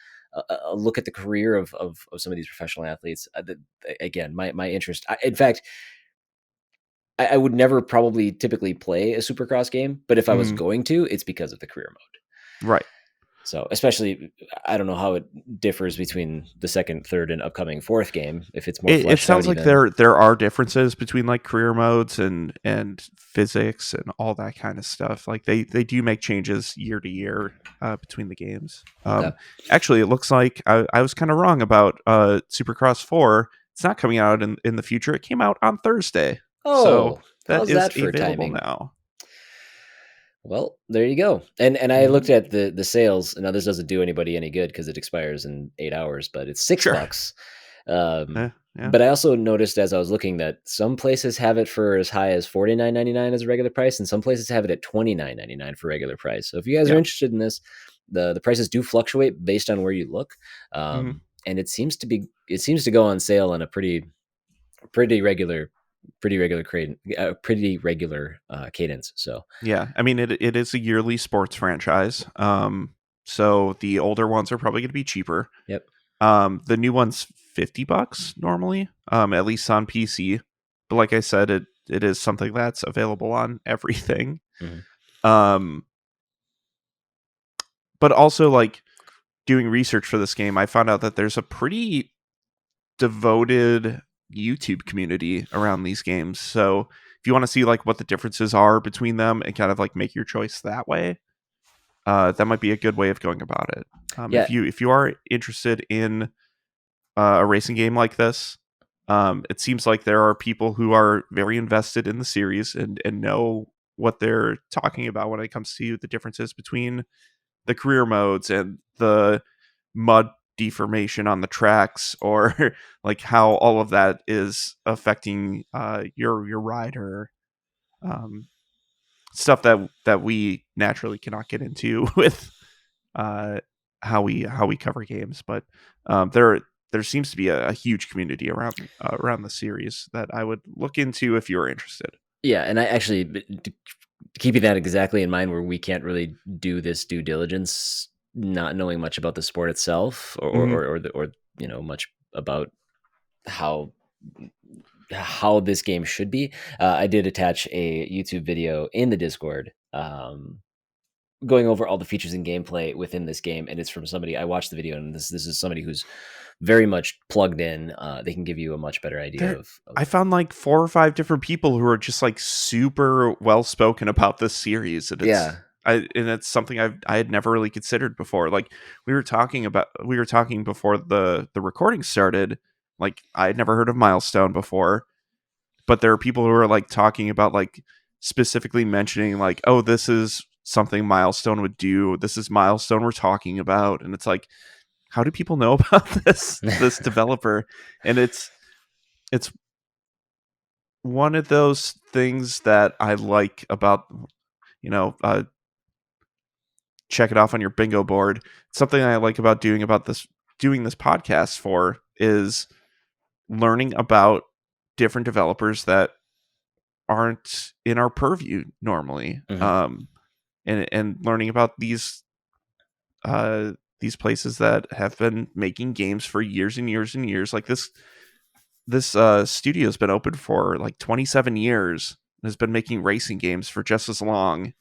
a look at the career of some of these professional athletes, again, my interest. In fact, I would never probably typically play a Supercross game, but if I was Mhm. going to, it's because of the career mode. Right. So, especially, I don't know how it differs between the second, third, and upcoming fourth game. If it's more It fleshed out, sounds like even there are differences between like career modes and physics and all that kind of stuff. Like they do make changes year to year between the games. okay. Actually, it looks like I was kind of wrong about Supercross 4. It's not coming out in the future. It came out on Thursday, so Oh, that how's is that for available timing? now. Well, there you go. And I Hmm. looked at the sales. Now this doesn't do anybody any good because it expires in 8 hours, but it's six Sure. bucks. Um, Yeah. but I also noticed as I was looking that some places have it for as high as $49.99 as a regular price, and some places have it at $29.99 for regular price. So if you guys are Yeah. interested in this, the prices do fluctuate based on where you look, Hmm. and it seems to go on sale on a pretty regular pretty regular cadence. So Yeah, I mean it is a yearly sports franchise. So the older ones are probably going to be cheaper. yep. The new one's $50 normally, at least on PC. But like I said, it is something that's available on everything. Mhm. Um, but also like doing research for this game, I found out that there's a pretty devoted YouTube community around these games. So if you want to see like what the differences are between them and kind of like make your choice that way, that might be a good way of going about it. Yeah, If you are interested in a racing game like this, it seems like there are people who are very invested in the series and know what they're talking about when it comes to the differences between the career modes and the mud deformation on the tracks or like how all of that is affecting your rider. Um, Stuff that we naturally cannot get into with uh, how we cover games. But there seems to be a huge community around the series that I would look into if you're interested. yeah, and I actually keeping that exactly in mind, where we can't really do this due diligence, not knowing much about the sport itself, Hmm. or much about how this game should be. I did attach a YouTube video in the Discord. going over all the features and gameplay within this game, and it's from somebody. I watched the video, and this is somebody who's very much plugged in. They can give you a much better idea There, of I found like 4 or 5 different people who are just like super well spoken about this series, and yeah. it's something I had never really considered before. Like we were talking before the recording started. Like I had never heard of Milestone before, but there are people who are like talking about like specifically mentioning like, oh, this is something Milestone would do. This is Milestone we're talking about, and it's like, how do people know about this developer? And it's one of those things that I like about, check it off on your bingo board. Something I like about doing this podcast for is learning about different developers that aren't in our purview normally. Mhm. And learning about these places that have been making games for years and years and years. Like this studio's been open for like 27 years and has been making racing games for just as long.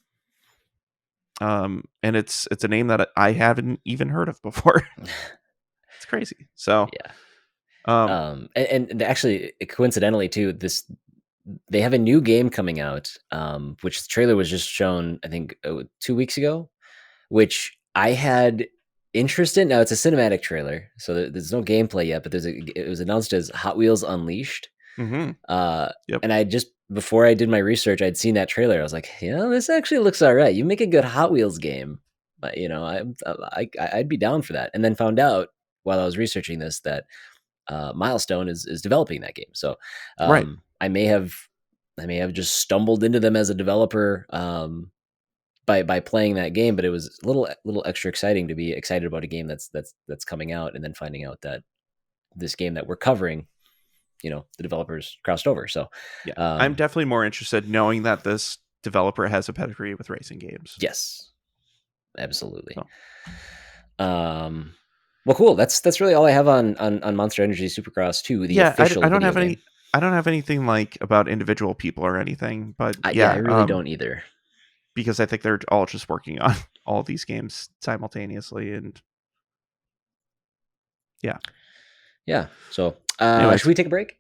And it's a name that I haven't even heard of before. It's crazy. So, Yeah. um, And actually, coincidentally too, they have a new game coming out, which the trailer was just shown, I think, 2 weeks ago, which I had interest in. Now it's a cinematic trailer, so there's no gameplay yet, but it was announced as Hot Wheels Unleashed. mhm, Uh, yep, and I just before I did my research, I'd seen that trailer. I was like, yeah, this actually looks all right. You make a good Hot Wheels game, but I'd be down for that. And then found out while I was researching this that Milestone is developing that game. So right, I may have just stumbled into them as a developer by playing that game, but it was a little extra exciting to be excited about a game that's coming out, and then finding out that this game that we're covering, the developers crossed over. So yeah. I'm um, definitely more interested knowing that this developer has a pedigree with racing games. yes, absolutely. So, Um, well, cool. That's really all I have on Monster Energy Supercross 2, the yeah, official I don't video have game. I don't have anything like about individual people or anything, but Yeah, I yeah, really don't either. because I think they're all just working on all these games simultaneously, and yeah. Yeah. So should Anyways, we take a break?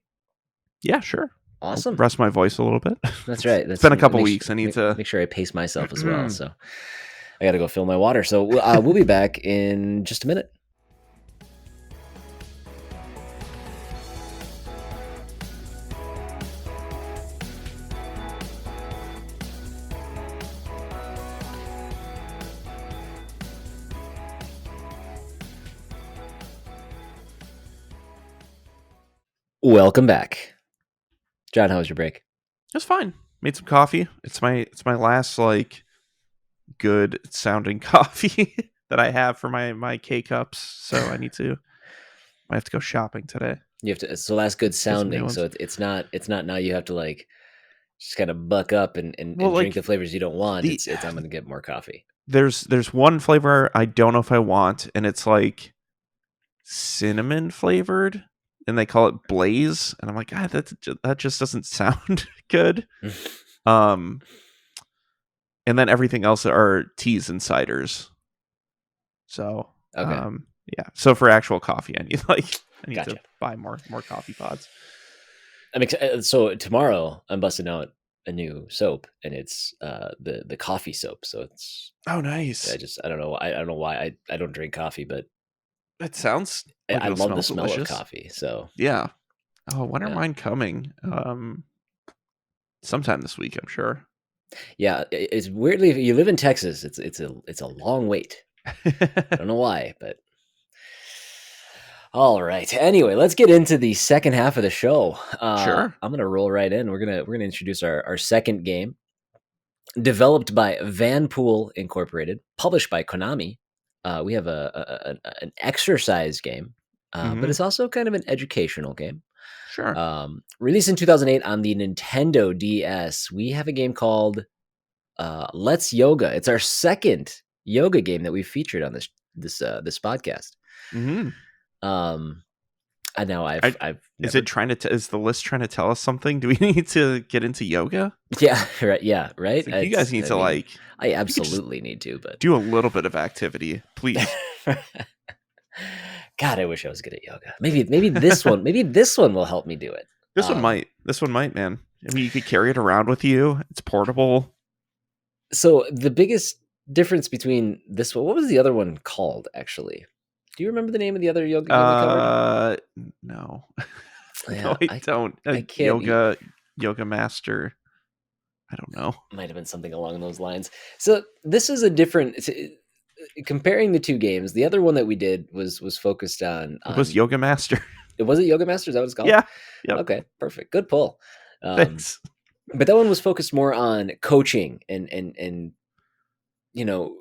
yeah, sure. I'll Awesome. rest my voice a little bit. That's right. It's That's been a couple make sure, weeks. I need make, to. make sure I pace myself as well. So I got to go fill my water. So we'll be back in just a minute. Welcome back, John. How was your break? It's fine. Made some coffee. It's my last like good sounding coffee that I have for my K cups. So I have to go shopping today. You have to. So last good Get some new sounding. So ones. it's not now. You have to like just kind of buck up Well, and drink like the flavors you don't want. the It's I'm gonna get more coffee. there's one flavor I don't know if I want, and it's like cinnamon flavored, and they call it Blaze, and I'm like, God, that just doesn't sound good. Um, and then everything else are teas and ciders. So, Okay, yeah. So for actual coffee, I need to gotcha. buy more coffee pods. So tomorrow I'm busting out a new soap, and it's the coffee soap. So it's Oh, nice. I don't know. I don't know why I don't drink coffee, but It sounds like I it'll love the smell smell of delicious. coffee. So Yeah. Oh, when are yeah, mine coming? Sometime this week, I'm sure. yeah. It's weirdly, if you live in Texas, it's a long wait. I don't know why, but all right. Anyway, let's get into the second half of the show. Sure. I'm gonna roll right in. We're gonna introduce our second game, developed by Vanpool Incorporated, published by Konami. We have an exercise game, but Hmm. it's also kind of an educational game. Sure. Released in 2008 on the Nintendo DS, we have a game called Let's Yoga. It's our second yoga game that we've featured on this podcast. Hmm. Um, I know I, I've is it never. trying to? Is the list trying to tell us something? Do we need to get into yoga? Yeah, right. Yeah, right. It's like you guys It's. need I to mean, like. I You could just absolutely need to, but do a little bit of activity, please. God, I wish I was good at yoga. Maybe this one. Maybe this one will help me do it. This one might. This one might, man. I mean, you could carry it around with you. It's portable. So the biggest difference between this one, what was the other one called? Actually, do you remember the name of the other yoga game we covered? No, Yeah, no, I don't. I can't. Yoga master. I don't know. Might have been something along those lines. So this is a different. Comparing the two games, the other one that we did was focused It was on. yoga master. It was it Yoga Master. Is that what it's called? Yeah. Yep. Okay, perfect. Good pull. Um, Thanks. but that one was focused more on coaching and you know,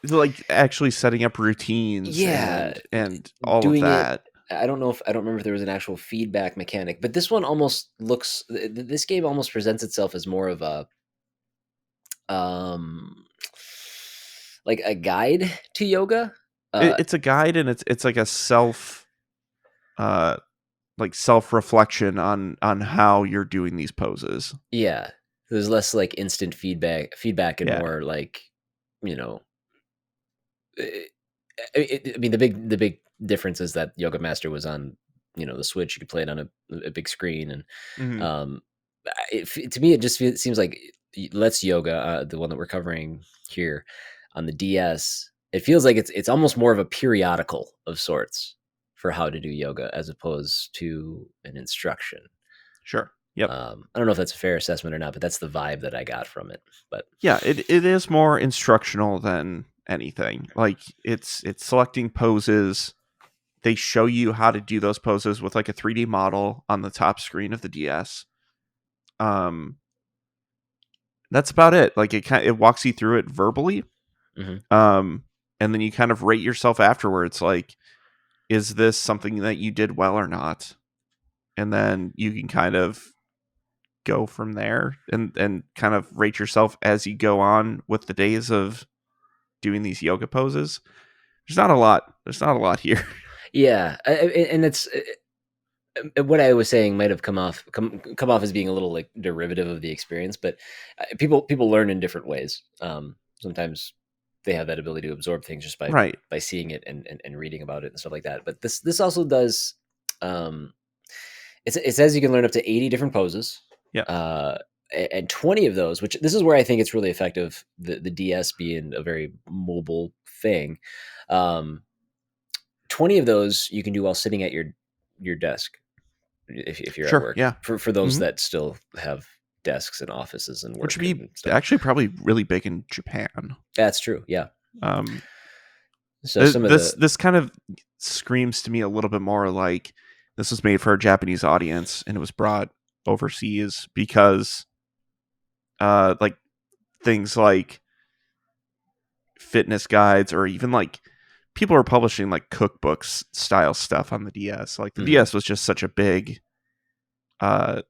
Like actually setting up routines yeah, and all of doing it. that. I don't know if I don't remember if there was an actual feedback mechanic, but this one almost looks. This game almost presents itself as more of a um like a guide to yoga. It's a guide and it's like a uh self reflection on how you're doing these poses. Yeah, there's less like instant feedback and Yeah. more like you know I mean, the big difference is that Yoga Master was on, the Switch. You could play it on a big screen, and Hmm. um, to me, it just seems like Let's Yoga, the one that we're covering here on the DS. It feels like it's almost more of a periodical of sorts for how to do yoga as opposed to an instruction. Sure. Yep. I don't know if that's a fair assessment or not, but that's the vibe that I got from it. But Yeah, it is more instructional than anything. Like it's selecting poses. They show you how to do those poses with like a 3D model on the top screen of the DS. Um that's about it. Like it walks you through it verbally. mhm. Um and then you kind of rate yourself afterwards like is this something that you did well or not? And then you can kind of go from there and kind of rate yourself as you go on with the days of doing these yoga poses. There's not a lot. There's not a lot here. Yeah, and it's what I was saying might have come off as being a little like derivative of the experience, but people learn in different ways. Sometimes they have that ability to absorb things just Right. by seeing it and reading about it and stuff like that. But this also does. Um, it says you can learn up to 80 different poses, Yeah. uh, and 20 of those. Which this is where I think it's really effective. The DS being a very mobile thing. Um, 20 of those you can do while sitting at your desk if you're at Sure. work Yeah. for those Hmm. that still have desks and offices and Which work would be and stuff. actually probably really big in Japan. That's true. Yeah. Um, So some of the this kind of screams to me a little bit more like this was made for a Japanese audience and it was brought overseas because like things like fitness guides or even like people are publishing like cookbooks style stuff on the DS. Like the mhm. DS was just such uh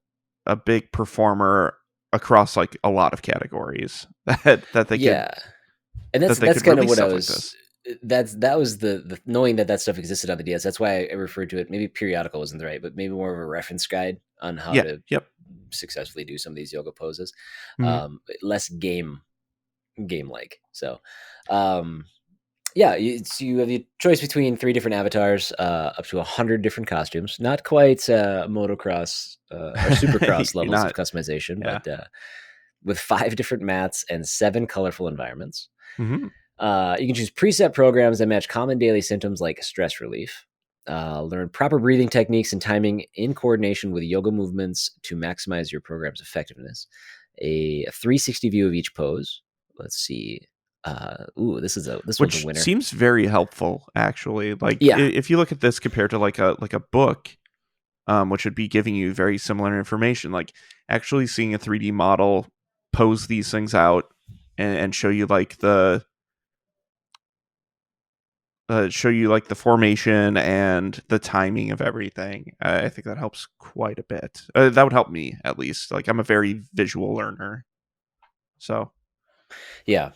a big performer across like a lot of categories that they could Yeah, and that's kind of release what I stuff like was. this. That was the knowing that stuff existed on the DS. That's why I referred to it. Maybe periodical wasn't the right, but maybe more of a reference guide on how Yeah. to Yep. successfully do some of these yoga poses. Hmm. Less game like. So, um, yeah, you have the choice between three different avatars, up to 100 different costumes. Not quite motocross or supercross You're levels of not. customization, Yeah. but with 5 different mats and 7 colorful environments. Hmm. You can choose preset programs that match common daily symptoms like stress relief. Learn proper breathing techniques and timing in coordination with yoga movements to maximize your program's effectiveness. A 360 view of each pose. Let's see. This one's a Which winner. seems very helpful, actually. Like Yeah, if you look at this compared to like a book, which would be giving you very similar information, like actually seeing a 3D model pose these things out and show you like the formation and the timing of everything. I think that helps quite a bit. That would help me at least. Like I'm a very visual learner, so yeah,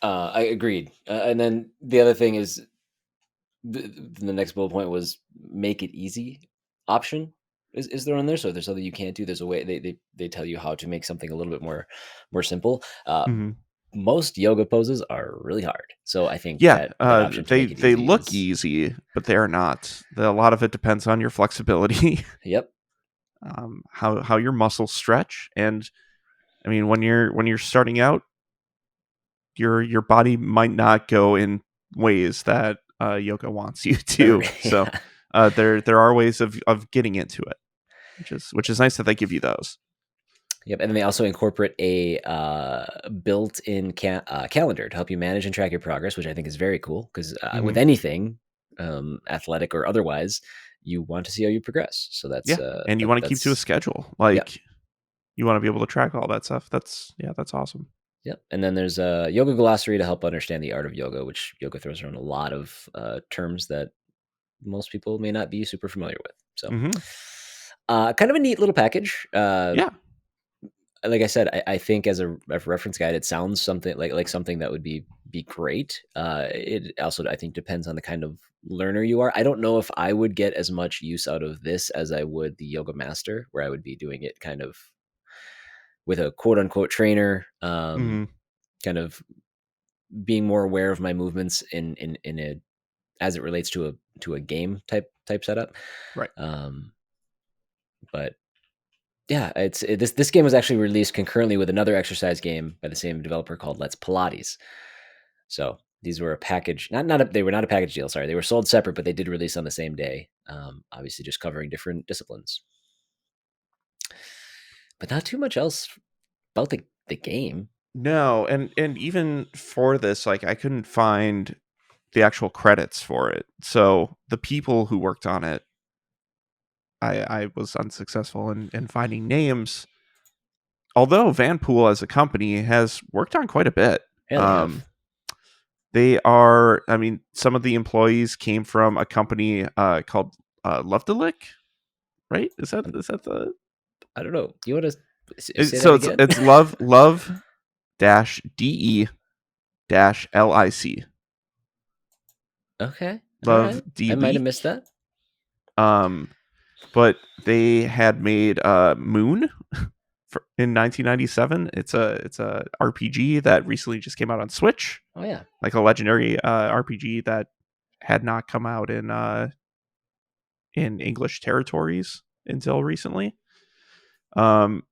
I agreed. And then the other thing is the next bullet point was make it easy option is there on there. So if there's something you can't do, there's a way they tell you how to make something a little bit more simple. Hmm. Most yoga poses are really hard, so I think Yeah, that option to make it they easy look is easy, but they are not. A lot of it depends on your flexibility, yep. how your muscles stretch, and I mean when you're starting out, your body might not go in ways that yoga wants you to. So Yeah. there are ways of getting into it, which is nice that they give you those. Yep, and then they also incorporate a built-in calendar to help you manage and track your progress, which I think is very cool. Because with Hmm. anything, athletic or otherwise, you want to see how you progress. So Yeah, and you want to keep to a that's schedule. yep, Like you want to be able to track all that stuff. That's awesome. yep. And then there's a yoga glossary to help understand the art of yoga, which yoga throws around a lot of terms that most people may not be super familiar with. So, Hmm. kind of a neat little package. Yeah. Like I said, I think as a reference guide, it sounds something like something that would be great. It also I think depends on the kind of learner you are. I don't know if I would get as much use out of this as I would the Yoga Master, where I would be doing it kind of with a quote unquote trainer, Hmm. kind of being more aware of my movements in a as it relates to a game type setup. Right. Um, but yeah, this game was actually released concurrently with another exercise game by the same developer called Let's Pilates. So these were a package, they were not a package deal. Sorry, they were sold separate, but they did release on the same day. Obviously, just covering different disciplines, but not too much else about the game. No, and even for this, like I couldn't find the actual credits for it. So the people who worked on it, I was unsuccessful in finding names. Although Vanpool as a company has worked on quite a bit. Yeah, they Um, have. they are, I mean, some of the employees came from a company called Love to Lick, right? Is that the I don't know. You want to say so that again? it's love dash de dash lic Okay, all love right. I might have db. missed that. Um, but they had made Moon in 1997. It's a RPG that recently just came out on Switch, Oh yeah. like a legendary RPG that had not come out in English territories until recently. Um,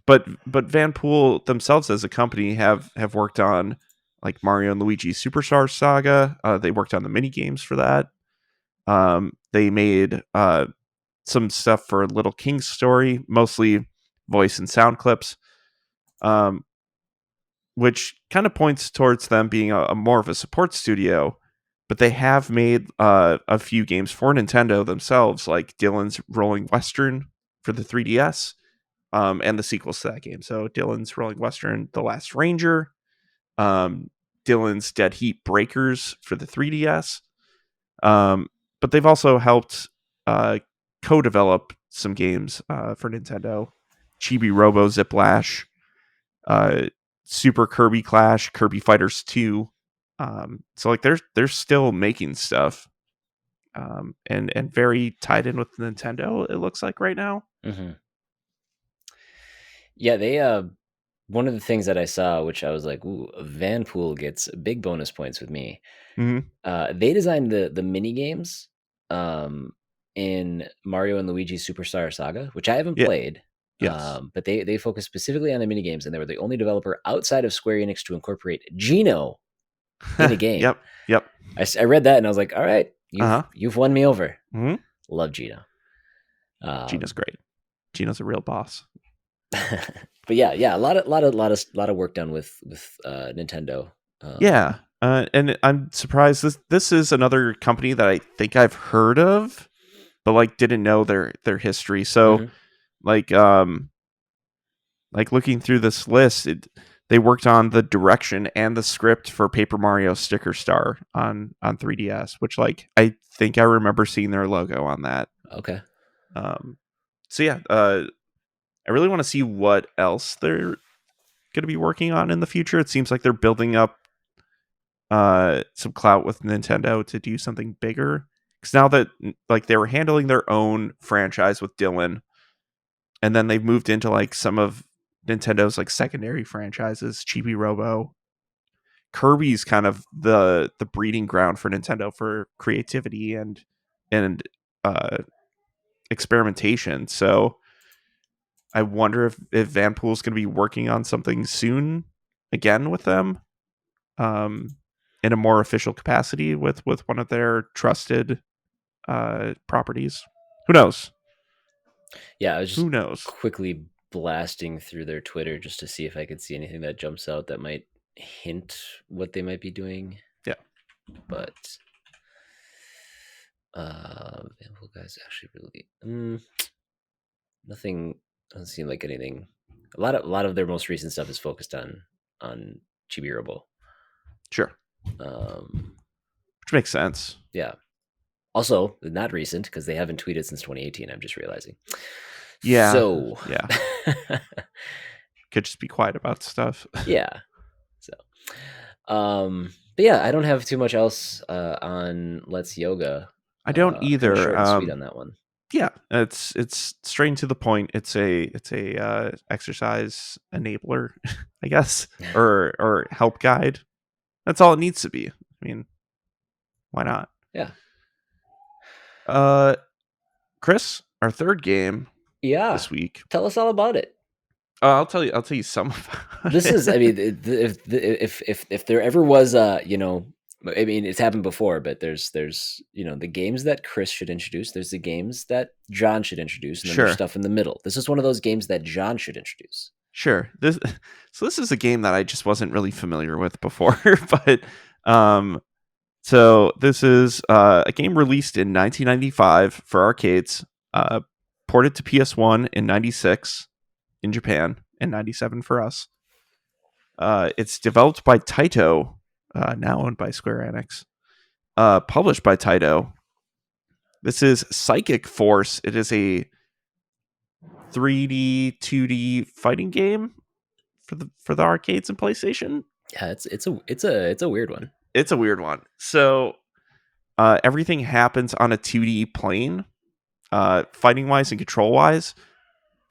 but Vanpool themselves as a company have worked on like Mario and Luigi Superstar Saga. They worked on the mini games for that. They made some stuff for Little King's Story, mostly voice and sound clips, um, which kind of points towards them being a more of a support studio. But they have made a few games for Nintendo themselves, like Dylan's Rolling Western for the 3DS, and the sequels to that game. So Dylan's Rolling Western, The Last Ranger, um, Dylan's Dead Heat Breakers for the 3DS. Um, but they've also helped uh, co-develop some games for Nintendo: Chibi Robo Ziplash, uh, Super Kirby Clash, Kirby Fighters 2. So like they're still making stuff, and very tied in with Nintendo. It looks like right now. Hmm. Yeah, they one of the things that I saw, which I was like, ooh, Vanpool gets big bonus points with me. Hmm. They designed the mini games um, in Mario and Luigi Superstar Saga, which I haven't Yeah. played. Yes. But they focus specifically on the mini games, and they were the only developer outside of Square Enix to incorporate Geno in a game. Yep. Yep. I read that and I was like, all right, Uh huh. you've won me over. Hmm. Love Geno. Gina's Um, great. Gina's a real boss. but yeah, a lot of work done with Nintendo. Um, Yeah. And I'm surprised this is another company that I think I've heard of, but like didn't know their history. So mhm. like like looking through this list, they worked on the direction and the script for Paper Mario Sticker Star on 3DS, which like I think I remember seeing their logo on that. Okay. Um, so yeah, I really want to see what else they're going to be working on in the future. It seems like they're building up some clout with Nintendo to do something bigger. Because now that like they were handling their own franchise with Dylan, and then they've moved into like some of Nintendo's like secondary franchises, Chibi Robo. Kirby's kind of the breeding ground for Nintendo for creativity and uh, experimentation. So I wonder if Vanpool's going to be working on something soon again with them, um, in a more official capacity with one of their trusted properties. Who knows? Yeah, I was Who just knows? quickly blasting through their Twitter just to see if I could see anything that jumps out that might hint what they might be doing. Yeah. But Vanpool guys actually really nothing doesn't seem like anything. A lot of their most recent stuff is focused on Chibi Robo. Sure. Um, Which makes sense. yeah. Also, not recent because they haven't tweeted since 2018. I'm just realizing. Yeah. So, Yeah. Could just be quiet about stuff. yeah. So, but yeah, I don't have too much else on Let's Yoga. I don't Pretty either. short and sweet on that one. Yeah, it's straight and to the point. It's a exercise enabler, I guess, or help guide. That's all it needs to be. I mean, why not? Yeah. Chris, our third game Yeah. this week. Tell us all about it. I'll tell you some about This it. is, I mean, if there ever was I mean, it's happened before, but there's the games that Chris should introduce. There's the games that John should introduce, and then there's Sure. stuff in the middle. This is one of those games that John should introduce. Sure. This is a game that I just wasn't really familiar with before, but so this is a game released in 1995 for arcades, ported to PS1 in 96 in Japan, and 97 for us. It's developed by Taito, now owned by Square Enix. Published by Taito. This is Psychic Force. It is a 3D, 2D fighting game for the arcades and PlayStation. Yeah, it's a weird one. It's a weird one. So everything happens on a 2D plane, fighting wise and control wise,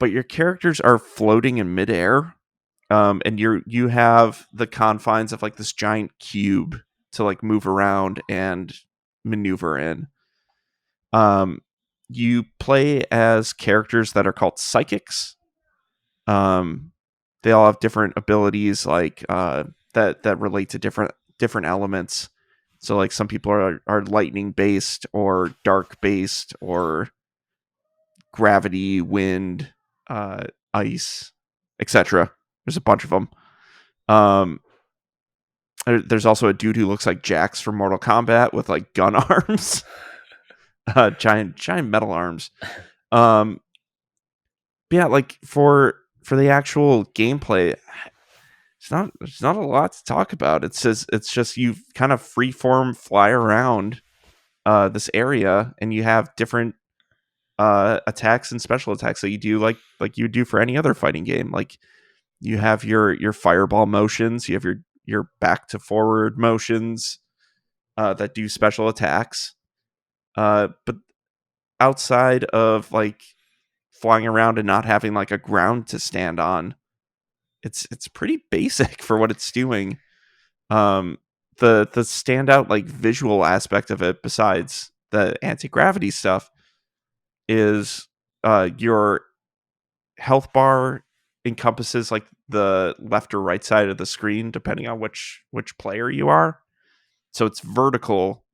but your characters are floating in midair, and you have the confines of like this giant cube to like move around and maneuver in. You play as characters that are called psychics. They all have different abilities, like that relate to different elements. So like some people are lightning based or dark based or gravity, wind, ice, etc. There's a bunch of them. There's also a dude who looks like Jax from Mortal Kombat with like gun arms, giant metal arms. But yeah, like for the actual gameplay, it's not a lot to talk about. It's just you kind of freeform fly around this area, and you have different attacks and special attacks that you do like you do for any other fighting game. Like you have your fireball motions, you have your back to forward motions that do special attacks. But outside of like flying around and not having like a ground to stand on, it's pretty basic for what it's doing. The standout like visual aspect of it, besides the anti-gravity stuff, is your health bar encompasses like the left or right side of the screen depending on which player you are. So it's vertical,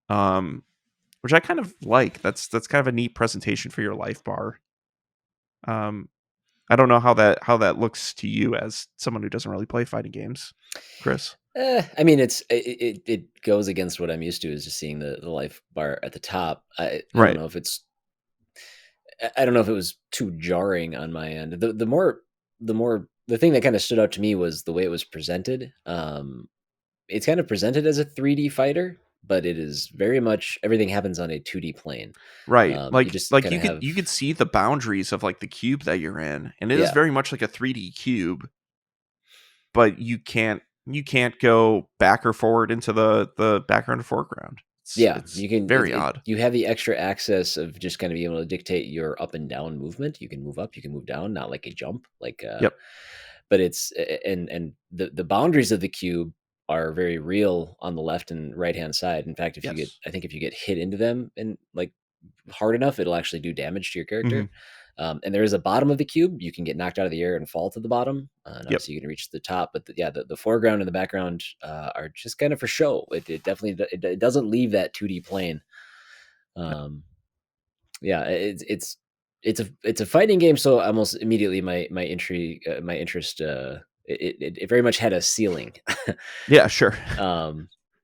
which I kind of like. That's kind of a neat presentation for your life bar. I don't know how that looks to you as someone who doesn't really play fighting games, Chris. I mean, it goes against what I'm used to, is just seeing the life bar at the top. I Right. don't know if I don't know if it was too jarring on my end. The thing that kind of stood out to me was the way it was presented. It's kind of presented as a 3D fighter, but it is very much, everything happens on a 2D plane. Right. You just Like kind of have, you could see the boundaries of like the cube that you're in, and it is yeah, very much like a 3D cube, but you can't You can't go back or forward into the background or foreground. Yeah, It's you can. very odd. You have the extra access of just kind of being able to dictate your up and down movement. You can move up, you can move down, not like a jump. Yep. But it's and the boundaries of the cube are very real on the left and right hand side. In fact, Yes. I think if you get hit into them and like hard enough, it'll actually do damage to your Hmm. character. And there is a bottom of the cube. You can get knocked out of the air and fall to the bottom, and Yep. obviously you can reach the top. But the foreground and the background are just kind of for show. It definitely it doesn't leave that 2D plane. No. Yeah, it's a fighting game. So almost immediately my interest it very much had a ceiling. Yeah, sure.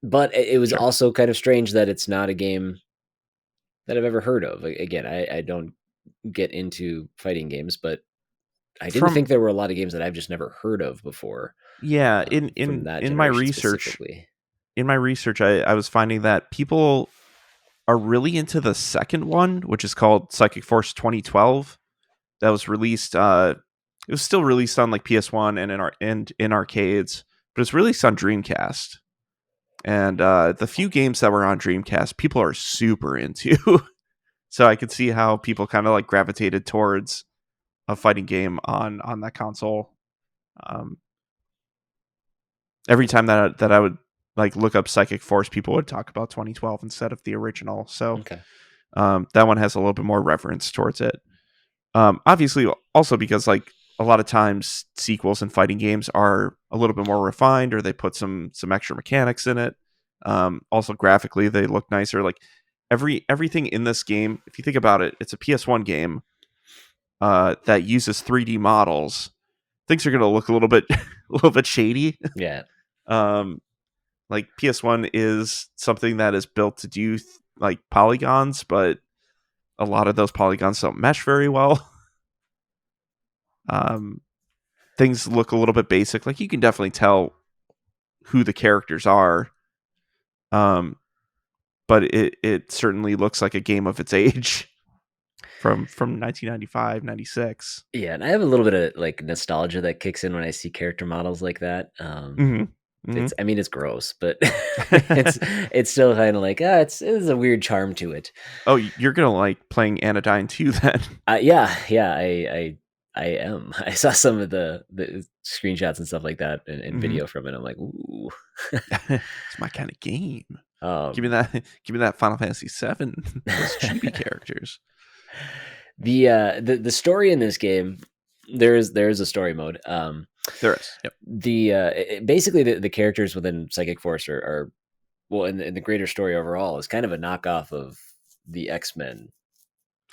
But it was Sure. also kind of strange that it's not a game that I've ever heard of. Again, I don't get into fighting games, but I didn't From think there were a lot of games that I've just never heard of before, yeah, from that in my generation research, specifically. I was finding that people are really into the second one, which is called Psychic Force 2012. That was released. It was still released on like PS1 and in arcades, but it's released on Dreamcast. And the few games that were on Dreamcast, people are super into. So I could see how people kind of like gravitated towards a fighting game on that console. Um, every time that I would like look up Psychic Force, people would talk about 2012 instead of the original. So Okay. that one has a little bit more reverence towards it. Obviously, also because like a lot of times sequels and fighting games are a little bit more refined, or they put some extra mechanics in it. Also, graphically, they look nicer. Like everything in this game, if you think about it, it's a PS1 game that uses 3D models. Things are going to look a little bit a little bit shady. Yeah. Um, like PS1 is something that is built to do like polygons, but a lot of those polygons don't mesh very well. Um, things look a little bit basic. Like you can definitely tell who the characters are, um, but it certainly looks like a game of its age from 1995, 96. Yeah, and I have a little bit of like nostalgia that kicks in when I see character models like that. Mm-hmm. Mm-hmm. It's I mean it's gross, but it's still kind of like it's a weird charm to it. Oh, you're gonna like playing Anodyne too then? Yeah, I am. I saw some of the screenshots and stuff like that and Mm-hmm. video from it. I'm like, ooh. It's my kind of game. Give me um, that. Give me that Final Fantasy VII. Those chibi characters. the story in this game, there is a story mode. There is. Yep. Basically the characters within Psychic Force are well in the greater story overall is kind of a knockoff of the X-Men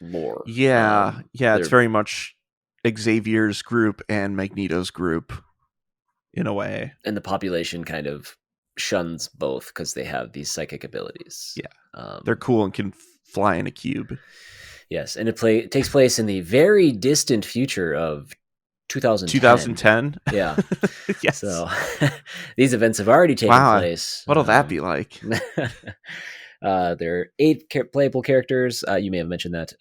lore. Yeah. Yeah. It's They're very much Xavier's group and Magneto's group in a way. and the population kind of shuns both because they have these psychic abilities. Yeah. They're Um, cool and can fly in a cube. yes, and it takes place in the very distant future of 2010. 2010. Yeah, Yes. so these events have already taken Wow. place. What'll that be like? There are 8 playable characters. You may have mentioned that.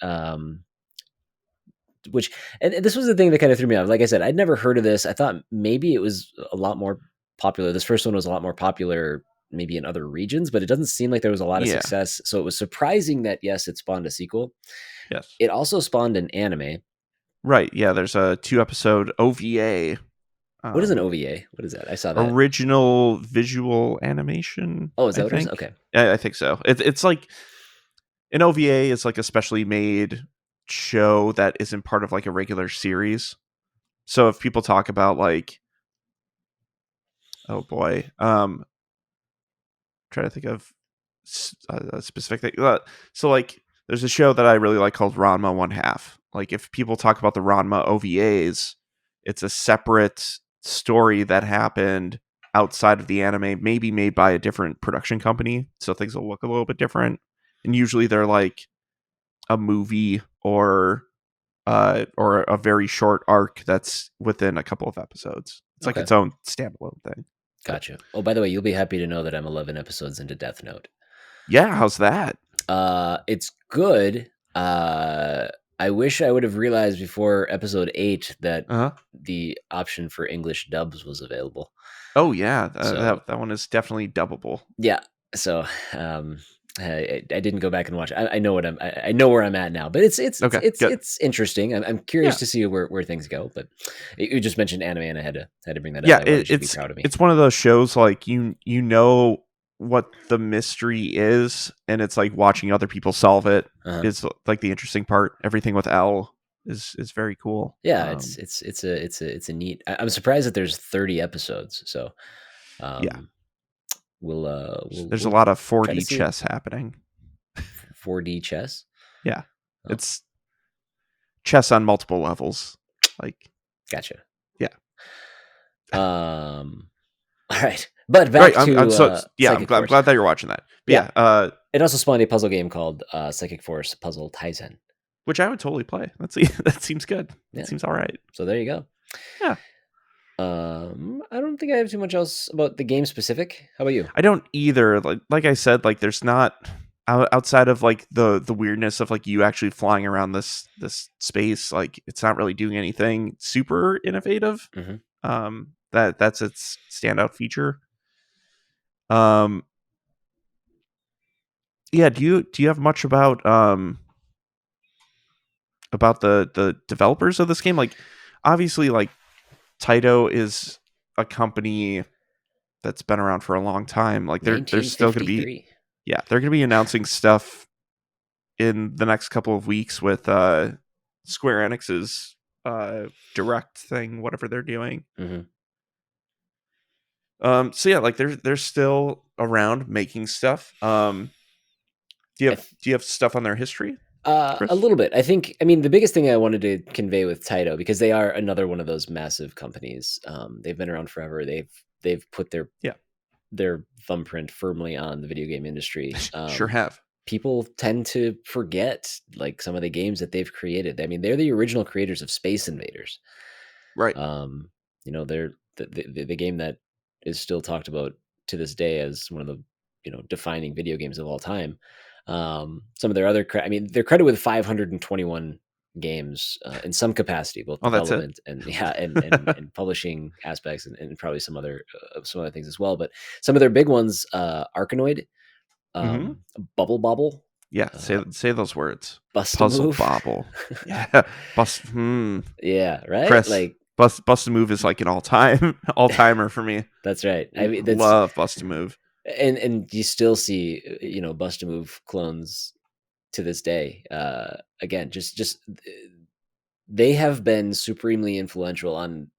Which and this was the thing that kind of threw me off. Like I said, I'd never heard of this. I thought maybe it was a lot more popular. This first one was a lot more popular, maybe in other regions, but it doesn't seem like there was a lot of Yeah. success. So it was surprising that yes, it spawned a sequel. Yes. It also spawned an anime. Right. Yeah. There's a 2-episode OVA. What is an OVA? What is that? I saw that. Original visual animation. Oh, is that I what it is? think. Okay. I think so. It's like an OVA is like a specially made show that isn't part of like a regular series. So if people talk about like, oh boy, trying to think of a specific thing. So like, there's a show that I really like called Ranma One Half. Like, if people talk about the Ranma OVAs, it's a separate story that happened outside of the anime, maybe made by a different production company, so things will look a little bit different. And usually they're like a movie or a very short arc that's within a couple of episodes. It's like Okay. its own standalone thing. Gotcha. Oh, by the way, you'll be happy to know that I'm 11 episodes into Death Note. Yeah, how's that? It's good. I wish I would have realized before episode 8 that Uh-huh. the option for English dubs was available. Oh yeah, So that one is definitely dubbable. yeah, so I didn't go back and watch. I know what I know where I'm at now, but Okay, good. it's interesting. I'm curious Yeah, to see where things go. But you just mentioned anime, and I had to bring that up. yeah. I wanted you to be proud of me. It's one of those shows like you know what the mystery is, and it's like watching other people solve it Uh-huh. is like the interesting part. Everything with L is very cool. Yeah, it's a neat. I'm surprised that there's 30 episodes. So Yeah, um, there's a we'll lot of try to 4D see chess happening. 4D chess. Yeah, Oh, it's chess on multiple levels. Like, gotcha. yeah, All right, but right. back to I'm Psychic glad, Force. that you're watching that. But Yeah, yeah, it also spawned a puzzle game called Psychic Force Puzzle Taizen. which I would totally play. That seems good. That Yeah, seems all right. so there you go. Yeah, I don't think I have too much else about the game specific. How about you? I don't either. Like I said, like there's not outside of like the weirdness of like you actually flying around this space. Like it's not really doing anything super innovative. Mm-hmm. That's its standout feature. Um, yeah. Do you have much about the developers of this game? Like, obviously, like Taito is a company that's been around for a long time. Like, they're still going to be 1953. they're going to be announcing stuff in the next couple of weeks with Square Enix's direct thing, whatever they're doing. Mm-hmm. So yeah, like they're still around making stuff. Do you have stuff on their history, A Chris? little bit. I think. I mean, the biggest thing I wanted to convey with Taito, because they are another one of those massive companies. They've been around forever. They've put Yeah, their thumbprint firmly on the video game industry. sure have. People tend to forget like some of the games that they've created. I mean, they're the original creators of Space Invaders. Right. Um, they're the game that is still talked about to this day as one of the defining video games of all time. Some of their other, I mean, they're credited with 521 games in some capacity, both Oh, that's it. development and and publishing aspects, and probably some other things as well. But some of their big ones, Arkanoid, Mm-hmm. Bubble Bobble, Yeah, uh, say those words. Bust a Puzzle Move. bobble. Yeah, bust. Yeah, right. Chris, Like bust a move is like an all timer for me. that's right. I mean, that's Love bust a move. and you still see Bust a Move clones to this day. Again, just they have been supremely influential on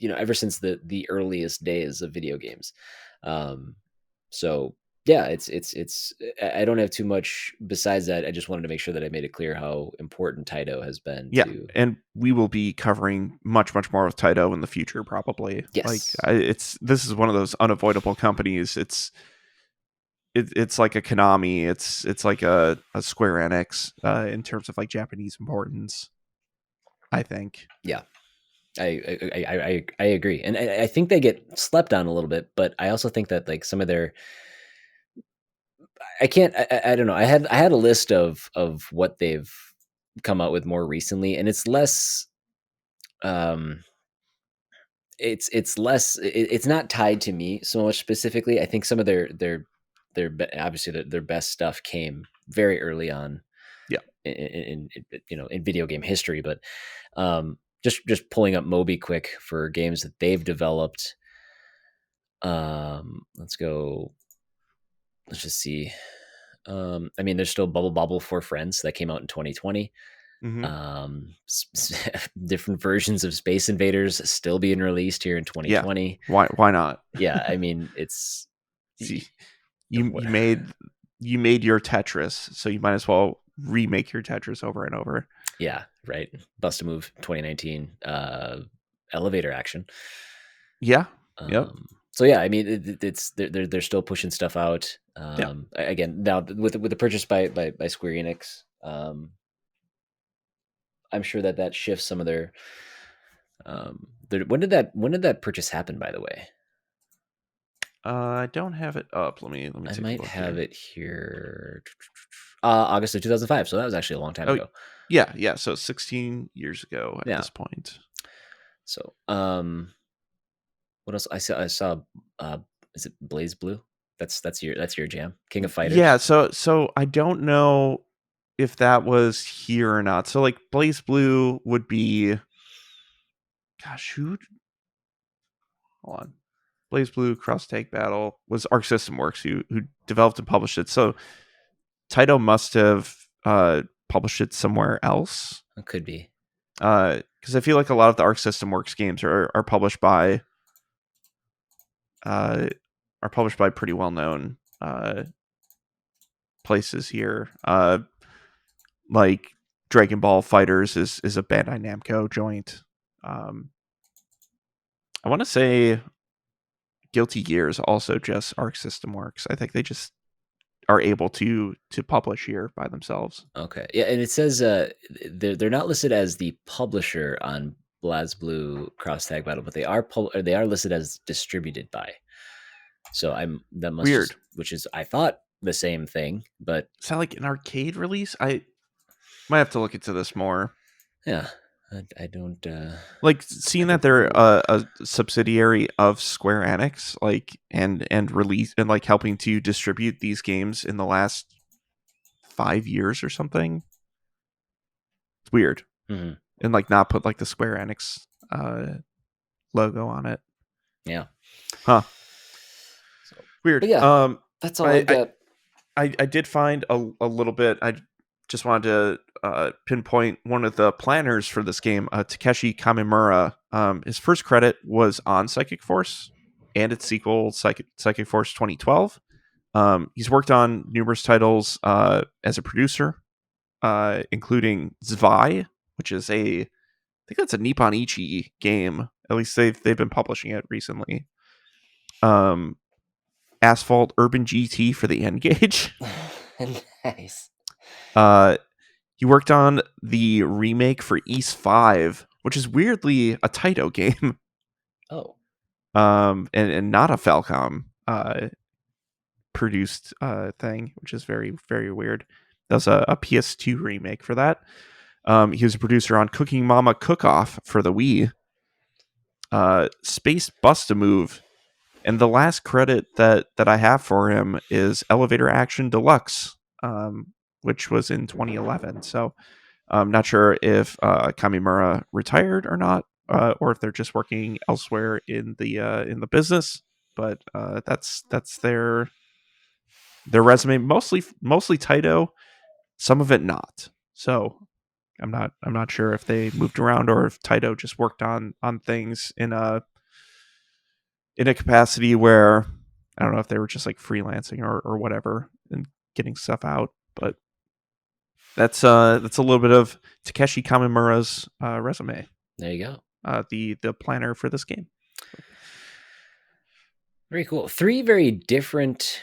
ever since the earliest days of video games. Um, so yeah, it's I don't have too much besides that. I just wanted to make sure that I made it clear how important Taito has been Yeah, to. and we will be covering much more with Taito in the future, probably. Like, Yes. this is one of those unavoidable companies. It's like a Konami. It's like a Square Enix in terms of like Japanese importance, I think. Yeah. I agree, and I think they get slept on a little bit, but I also think that like some of their, I can't, I don't know. I had a list of what they've come out with more recently, and it's less, um, it's not tied to me so much specifically. I think some of obviously their best stuff came very early on Yeah. in video game history, but just pulling up Moby quick for games that they've developed. Let's go. Let's just see. I mean, there's still Bubble Bobble for Friends that came out in 2020. Mm-hmm. Different versions of Space Invaders still being released here in Yeah. 2020. Why not? Yeah, I mean, it's See, you made your Tetris, so you might as well remake your Tetris over and over. yeah, right. Bust a Move 2019 elevator action. Yeah. Yep. So yeah, I mean, it's they're still pushing stuff out. Yeah. Again, now with the purchase by Square Enix, I'm sure that shifts some of their. When did that purchase happen? By the way, I don't have it up. Let me I take a might look have here. it here. August of 2005. So that was actually a long time Oh, ago. yeah. So 16 years ago at Yeah. this point. So, what else? I saw. Is it Blaze Blue? That's your jam. King of Yeah. Fighters. So I don't know if that was here or not. So like Blaze Blue would be, gosh, hold on. Blaze Blue Cross Tag Battle was Arc System Works who developed and published it. So Taito must have published it somewhere else. It could be. Because I feel like a lot of the Arc System Works games are published by pretty well known places here. Like Dragon Ball Fighters is a Bandai Namco joint. I want to say Guilty Gear is also just Arc System Works. I think they just are able to publish here by themselves. Okay. Yeah, and it says they're not listed as the publisher on BlazBlue Cross Tag Battle, but they are listed as distributed by. So that must Weird. which is I thought the same thing, but Is that like an arcade release? I might have to look into this more. yeah, I don't like seeing that they're a subsidiary of Square Enix, like and release and like helping to distribute these games in the last 5 years or something. It's weird, mm-hmm. and like not put like the Square Enix logo on it. Yeah, huh? So, Weird. Yeah, that's all I got. I did find a little bit. I just wanted to pinpoint one of the planners for this game, Takeshi Kamimura. His first credit was on Psychic Force and its sequel, Psychic Force 2012. He's worked on numerous titles as a producer, including Zwei, which is I think that's a Nippon Ichi game. At least they've been publishing it recently. Asphalt Urban GT for the N-Gage. Nice. He worked on the remake for East 5, which is weirdly a Taito game. Oh. And not a Falcom produced thing, which is very, very weird. That was a PS2 remake for that. He was a producer on Cooking Mama Cook Off for the Wii. Space Bust-A-Move. And the last credit that I have for him is Elevator Action Deluxe, which was in 2011. So I'm not sure if Kamimura retired or not, or if they're just working elsewhere in the business. But that's their resume. Mostly Taito, some of it not. So I'm not sure if they moved around or if Taito just worked on things in a capacity where I don't know if they were just like freelancing or whatever and getting stuff out. But that's a little bit of Takeshi Kamimura's resume. There you go. The planner for this game. Very cool. 3 very different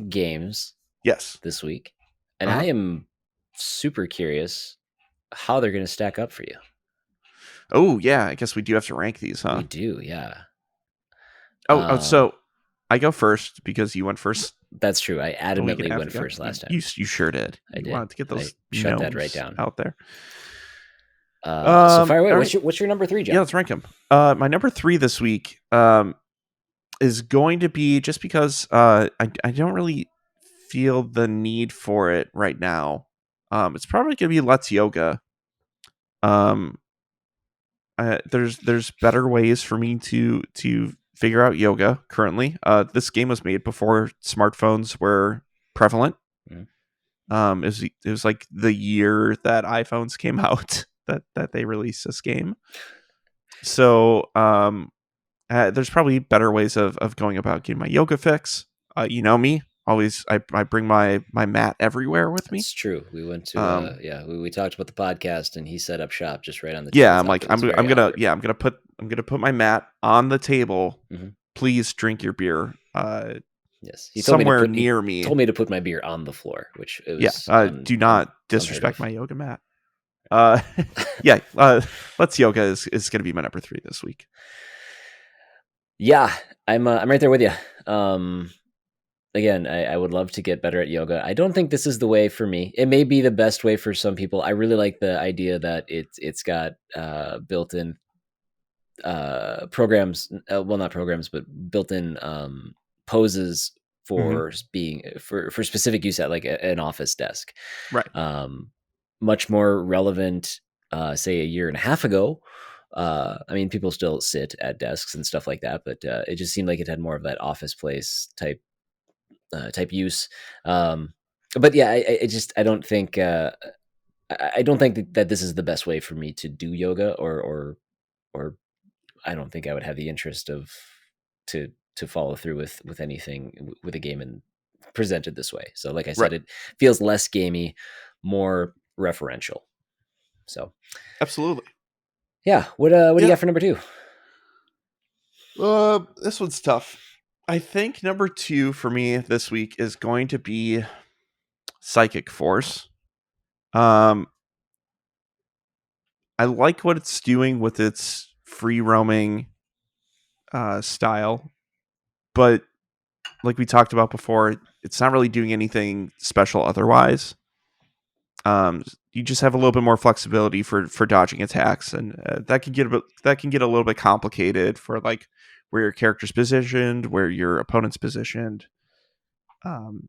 games. Yes. This week, and I am super curious how they're going to stack up for you. Oh yeah, I guess we do have to rank these, huh? We do, yeah. So I go first because you went first. That's true. I adamantly went first last time. You sure did. I did. Wanted to get those shut that right down out there. So fire away. What's your number 3, Jeff? Yeah, let's rank them. My number 3 this week is going to be, just because I don't really feel the need for it right now. It's probably going to be Let's Yoga. There's better ways for me to figure out yoga currently. This game was made before smartphones were prevalent. It was like the year that iPhones came out that they released this game. So there's probably better ways of going about getting my yoga fix. You know me, always I bring my mat everywhere with me. It's true. We went to we talked about the podcast and he set up shop just right on the I'm like I'm gonna put my mat on the table. Mm-hmm. Please drink your beer. Yes, he somewhere near me. Told me to put my beer on the floor, which was do not disrespect my yoga mat. Let's Yoga is going to be my number 3 this week. Yeah, I'm right there with you. again, I would love to get better at yoga. I don't think this is the way for me. It may be the best way for some people. I really like the idea that it's got built-in programs. Well, not programs, but built-in poses Hmm. for being for specific use at like an office desk. Right. Um, Much more relevant, say a year and a half ago. I mean, people still sit at desks and stuff like that, but it just seemed like it had more of that office place type use. Um, but yeah, I don't think I don't think that this is the best way for me to do yoga, or I don't think I would have the interest of to follow through with anything with a game and presented this way. So, like I Right. said, it feels less gamey, more referential. So, Absolutely. yeah, what do you Yeah. got for number two? This one's tough. I think number 2 for me this week is going to be Psychic Force. Um, I like what it's doing with its free roaming style, but like we talked about before, it's not really doing anything special otherwise. You just have a little bit more flexibility for dodging attacks, and that can get a little bit complicated for like where your character's positioned, where your opponent's positioned. Um,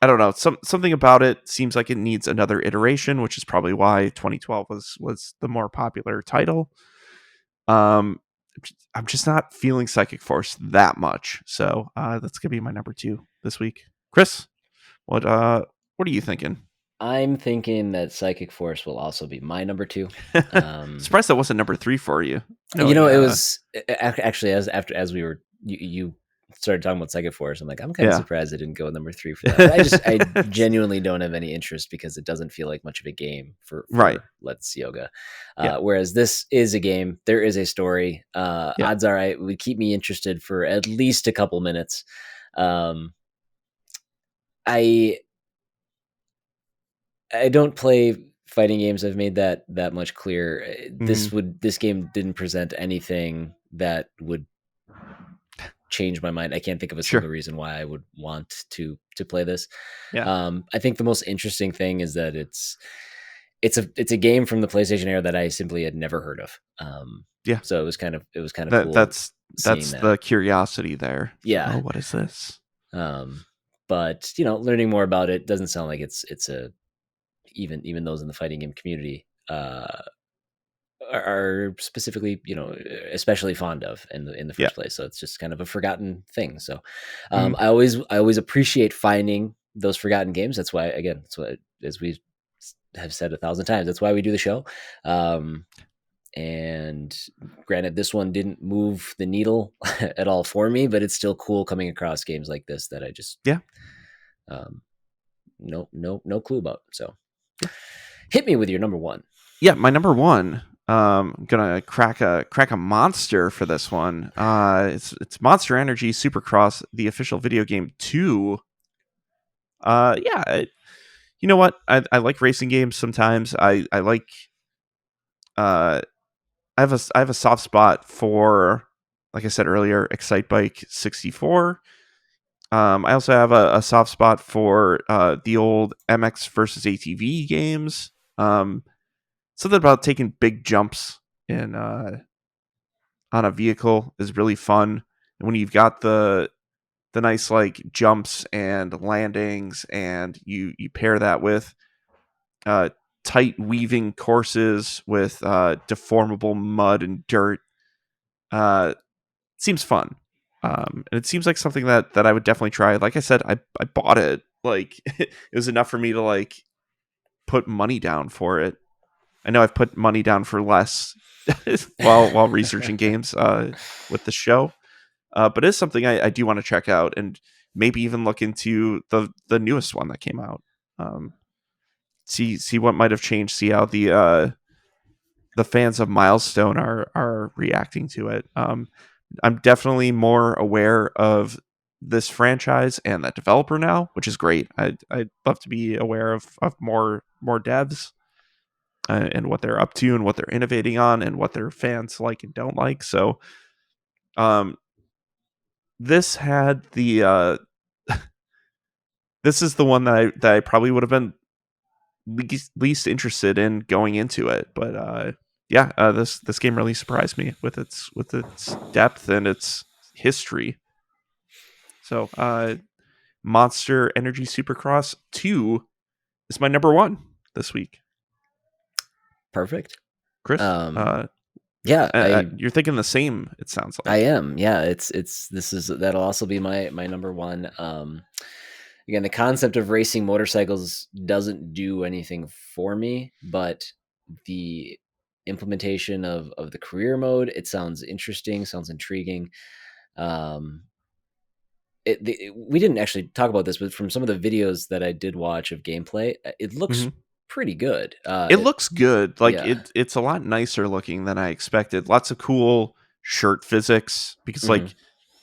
I don't know. Something about it seems like it needs another iteration, which is probably why 2012 was the more popular title. Um, I'm just not feeling Psychic Force that much, so that's gonna be my number 2 this week. Chris, what are you thinking? I'm thinking that Psychic Force will also be my number two. Surprised that wasn't number 3 for you. It Knowing, was actually as we were you started talking about Psychic Force. I'm like, I'm kind of yeah, surprised I didn't go number three for that. I genuinely don't have any interest because it doesn't feel like much of a game right, for Let's Yoga. yeah, Whereas this is a game. There is a story. yeah, Odds are it would keep me interested for at least a couple minutes. Um, I I don't play fighting games. I've made that much clear. hmm, This game didn't present anything that would change my mind. I can't think of a sure, single reason why I would want to play this. yeah, I think the most interesting thing is that it's a game from the PlayStation era that I simply had never heard of. yeah. So it was kind of That cool that's seeing that's that. the curiosity there. Yeah. Oh, what is this? Um, but learning more about it doesn't sound like it's a even those in the fighting game community are specifically, especially fond of in the Yeah, first place. So it's just kind of a forgotten thing. So mhm, I always appreciate finding those forgotten games. That's why, as we have said 1,000 times, that's why we do the show. Um, and granted, this one didn't move the needle at all for me, but it's still cool coming across games like this that I just yeah, um, no clue about. So yeah. hit me with your number one. Yeah, my number 1. I'm gonna crack a monster for this one. It's Monster Energy Supercross, the official video game 2. Yeah, you know what? I like racing games sometimes. I like uh I have a soft spot for, like I said earlier, Excite Bike 64. I also have a soft spot for the old MX versus ATV games. Something about taking big jumps in on a vehicle is really fun. And when you've got the nice like jumps and landings, and you pair that with uh, tight weaving courses with deformable mud and dirt, uh, seems fun. And it seems like something that I would definitely try. Like I said, I bought it. Like it was enough for me to like put money down for it. I know I've put money down for less while researching games with the show, but it's something I do want to check out, and maybe even look into the newest one that came out. Um, see what might have changed. See how the fans of Milestone are reacting to it. I'm definitely more aware of this franchise and that developer now, which is great. I'd love to be aware of more devs and what they're up to and what they're innovating on and what their fans like and don't like. So, um, this had the this is the one that I probably would have been least interested in going into it. But yeah, this game really surprised me with its depth and its history. So Monster Energy Supercross 2 is my number one this week. Perfect. Chris, Yeah, you're thinking the same. It sounds I like. am. Yeah, that'll also be my number one. Again, the concept of racing motorcycles doesn't do anything for me, but the implementation of the career mode, it sounds interesting, sounds intriguing. We didn't actually talk about this, but from some of the videos that I did watch of gameplay, it looks Mm-hmm. pretty good. It looks good. Like Yeah. it's a lot nicer looking than I expected. Lots of cool shirt physics because Mm-hmm. like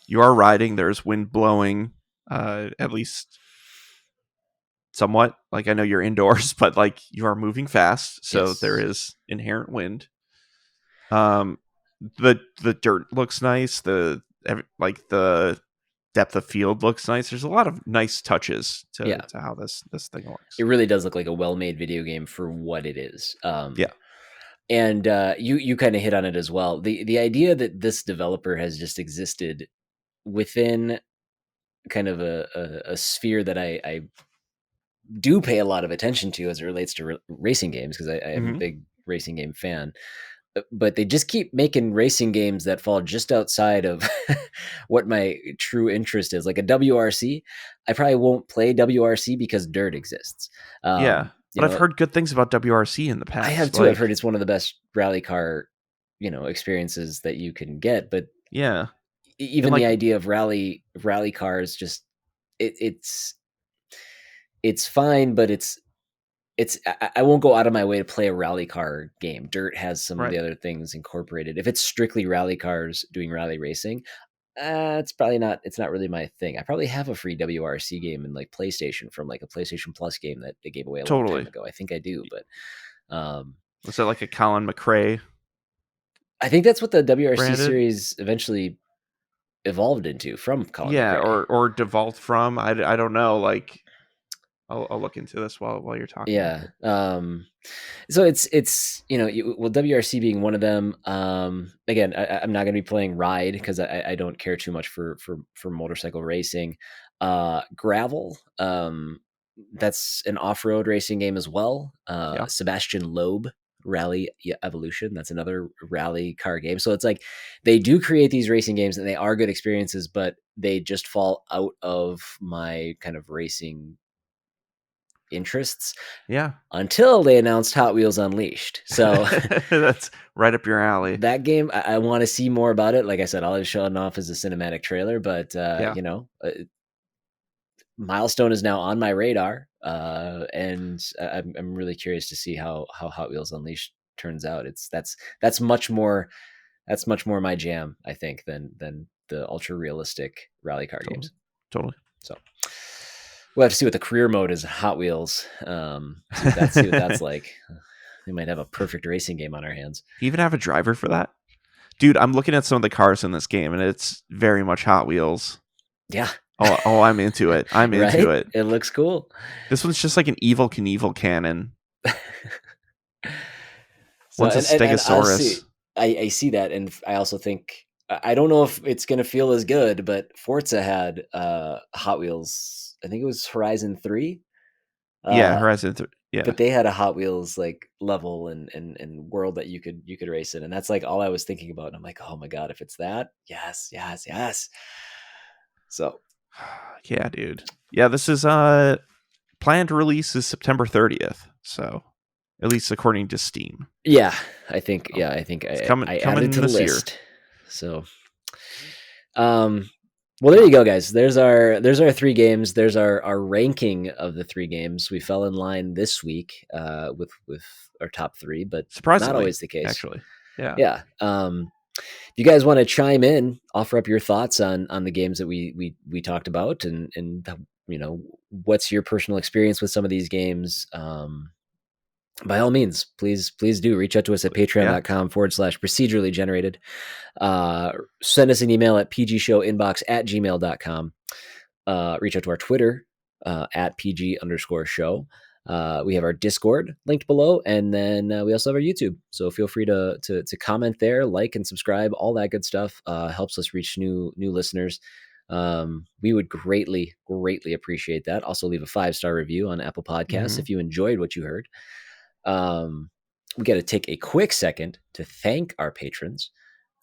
you are riding, there's wind blowing, at least somewhat. Like I know you're indoors, but like you are moving fast, so there Yes. is inherent wind. Um, the dirt looks nice. Like the depth of field looks nice. There's a lot of nice touches Yeah. to how this thing It works. really does look like a well-made video game for what it is. Yeah. And you kind of hit on it as well. The idea that this developer has just existed within kind of a sphere that I do pay a lot of attention to as it relates to racing games, because I am a Mm-hmm. big racing game fan. But they just keep making racing games that fall just outside of what my true interest is. Like a WRC, I probably won't play WRC because dirt exists. Yeah, You but I've know, heard good things about WRC in the I have past. too. I've heard Like, it's one of the best rally car, experiences that you can get. But yeah, and even the like, idea of rally cars, just it, it's fine, but I won't go out of my way to play a rally car game. Dirt has some of the right, other things incorporated. If it's strictly rally cars doing rally racing, it's probably not. It's not really my thing. I probably have a free WRC game in like PlayStation from like a PlayStation Plus game that they gave away a long time totally. ago. I think I do, but Was that like a Colin McRae I think that's what the WRC branded? series eventually evolved into from Colin Yeah, McRae. or devolved from. I don't know. Like, I'll look into this while you're talking. Yeah. So it's WRC being one of them. Again, I'm not going to be playing Ride because I don't care too much for motorcycle racing. Gravel, that's an off-road racing game as well. Yeah, Sebastian Loeb Rally Evolution, that's another rally car game. So it's like they do create these racing games and they are good experiences, but they just fall out of my kind of racing interests yeah. until they announced Hot Wheels Unleashed. So That's right up your alley. that game, I want to see more about it. Like I said, I'll just show it off as a cinematic trailer, but Yeah, Milestone is now on my radar, and I'm really curious to see how Hot Wheels Unleashed turns out. That's much more my jam, I think, than the ultra realistic rally car totally, games. totally. So we'll have to see what the career mode is. Hot Wheels, see what that's like. We might have a perfect racing game on our hands. You even have a driver for that, dude. I'm looking at some of the cars in this game, and it's very much Hot Wheels. Yeah. Oh, I'm into it. I'm into Right? it. It looks cool. This one's just like an Evil Knievel cannon. So One's a and honestly, Stegosaurus. I see that, and I also think I don't know if it's gonna feel as good, but Forza had Hot Wheels. I think it was Horizon 3. Yeah, Uh, Yeah, but they had a Hot Wheels like level and world that you could race in, and that's like all I was thinking about. And I'm like, oh my god, if it's that, yes, yes, yes. So yeah, dude. Yeah, this is planned release is September 30th. So, at least according to Steam. yeah, I think So, it's I added it coming to the this year. list. So well, there you go, guys. There's our three games. There's our ranking of the three games. We fell in line this week with our top three, but not Surprisingly, always the case. actually. Yeah. Yeah. If you guys want to chime in, offer up your thoughts on the games that we talked about, and what's your personal experience with some of these games. By all means, please do reach out to us at Yeah. patreon.com/procedurally generated. Send us an email at pgshowinbox@gmail.com. Reach out to our Twitter at PG_show. We have our Discord linked below, and then we also have our YouTube. So feel free to comment there, like and subscribe. All that good stuff helps us reach new listeners. We would greatly appreciate that. Also, leave a 5-star review on Apple Podcasts if you enjoyed what you heard. We got to take a quick second to thank our patrons.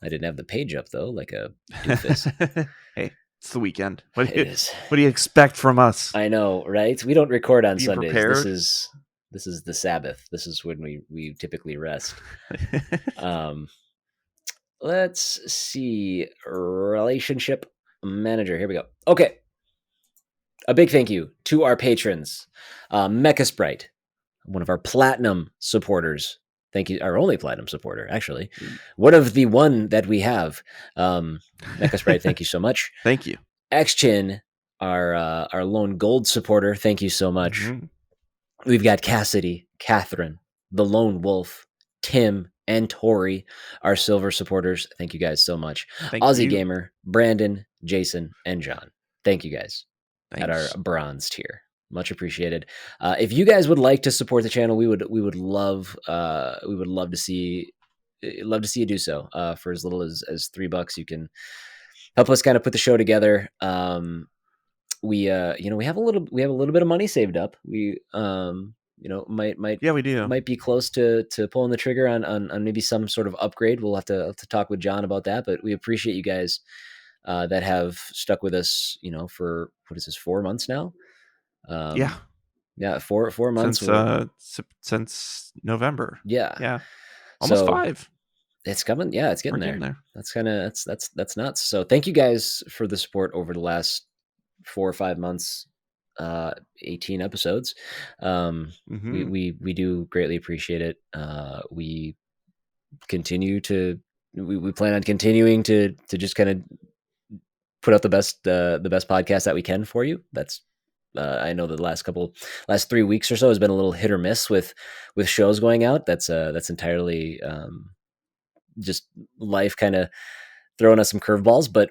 I didn't have the page up though, like a doofus. Hey, it's the weekend. What It is. What do you expect from us? I know, right? We don't record on Be Sundays. prepared. This is the Sabbath. This is when we typically rest. Let's see. Relationship manager. Here we go. Okay. A big thank you to our patrons. Mecha Sprite, one of our platinum supporters. Thank you. Our only platinum supporter, actually. One of the one that we have. Mecha Sprite, thank you so much. Thank you. X-Chin, our lone gold supporter. Thank you so much. We've got Cassidy, Catherine, the Lone Wolf, Tim, and Tori, our silver supporters. Thank you guys so much. Aussie Gamer, Brandon, Jason, and John. Thank you guys. Thanks. At our bronze tier. Much appreciated. If you guys would like to support the channel, we would love to see you do so. For as little as $3, you can help us kind of put the show together. We have a little bit of money saved up. We might be close to pulling the trigger on maybe some sort of upgrade. We'll have to talk with John about that, but we appreciate you guys that have stuck with us, for what is this, 4 months now? Yeah, 4 months since November. Yeah, almost 5. It's coming. Yeah, it's getting there. That's nuts. So thank you guys for the support over the last 4 or 5 months. 18 episodes. We do greatly appreciate it. We plan on continuing to just kind of put out the best podcast that we can for you. That's I know the last 3 weeks or so has been a little hit or miss with shows going out. That's entirely just life kind of throwing us some curveballs, but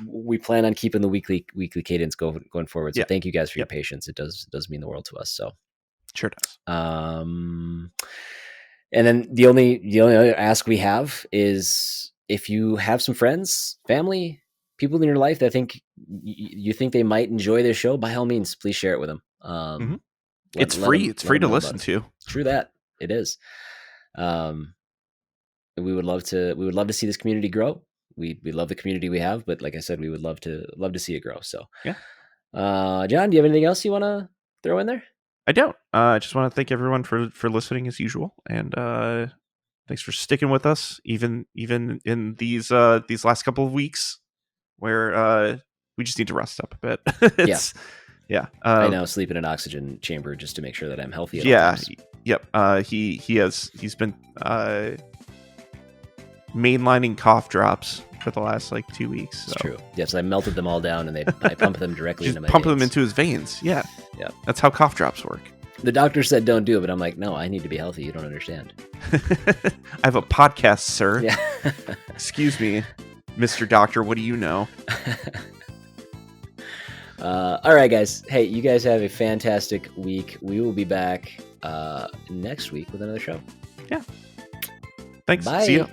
we plan on keeping the weekly cadence going forward. So thank you guys for your patience. It does mean the world to us. So sure does. And then the only other ask we have is, if you have some friends, family, people in your life that you think they might enjoy this show, by all means, please share it with them. It's free. It's free to listen to. True that. It is. We would love to see this community grow. We love the community we have, but like I said, we would love to see it grow. So yeah. John, do you have anything else you want to throw in there? I don't. I just want to thank everyone for listening as usual, and thanks for sticking with us, even in these last couple of weeks where we just need to rest up a bit. Yeah. I now sleep in an oxygen chamber just to make sure that I'm healthy. Yep. He's been mainlining cough drops for the last 2 weeks. So. It's true. Yes, I melted them all down, and I pump them directly into my pump veins. them into his veins. Yeah. That's how cough drops work. The doctor said don't do it, but I'm like, no, I need to be healthy. You don't understand. I have a podcast, sir. Yeah. Excuse me, Mr. Doctor. What do you know? All right, guys. Hey, you guys have a fantastic week. We will be back next week with another show. Yeah. Thanks. Bye. See you.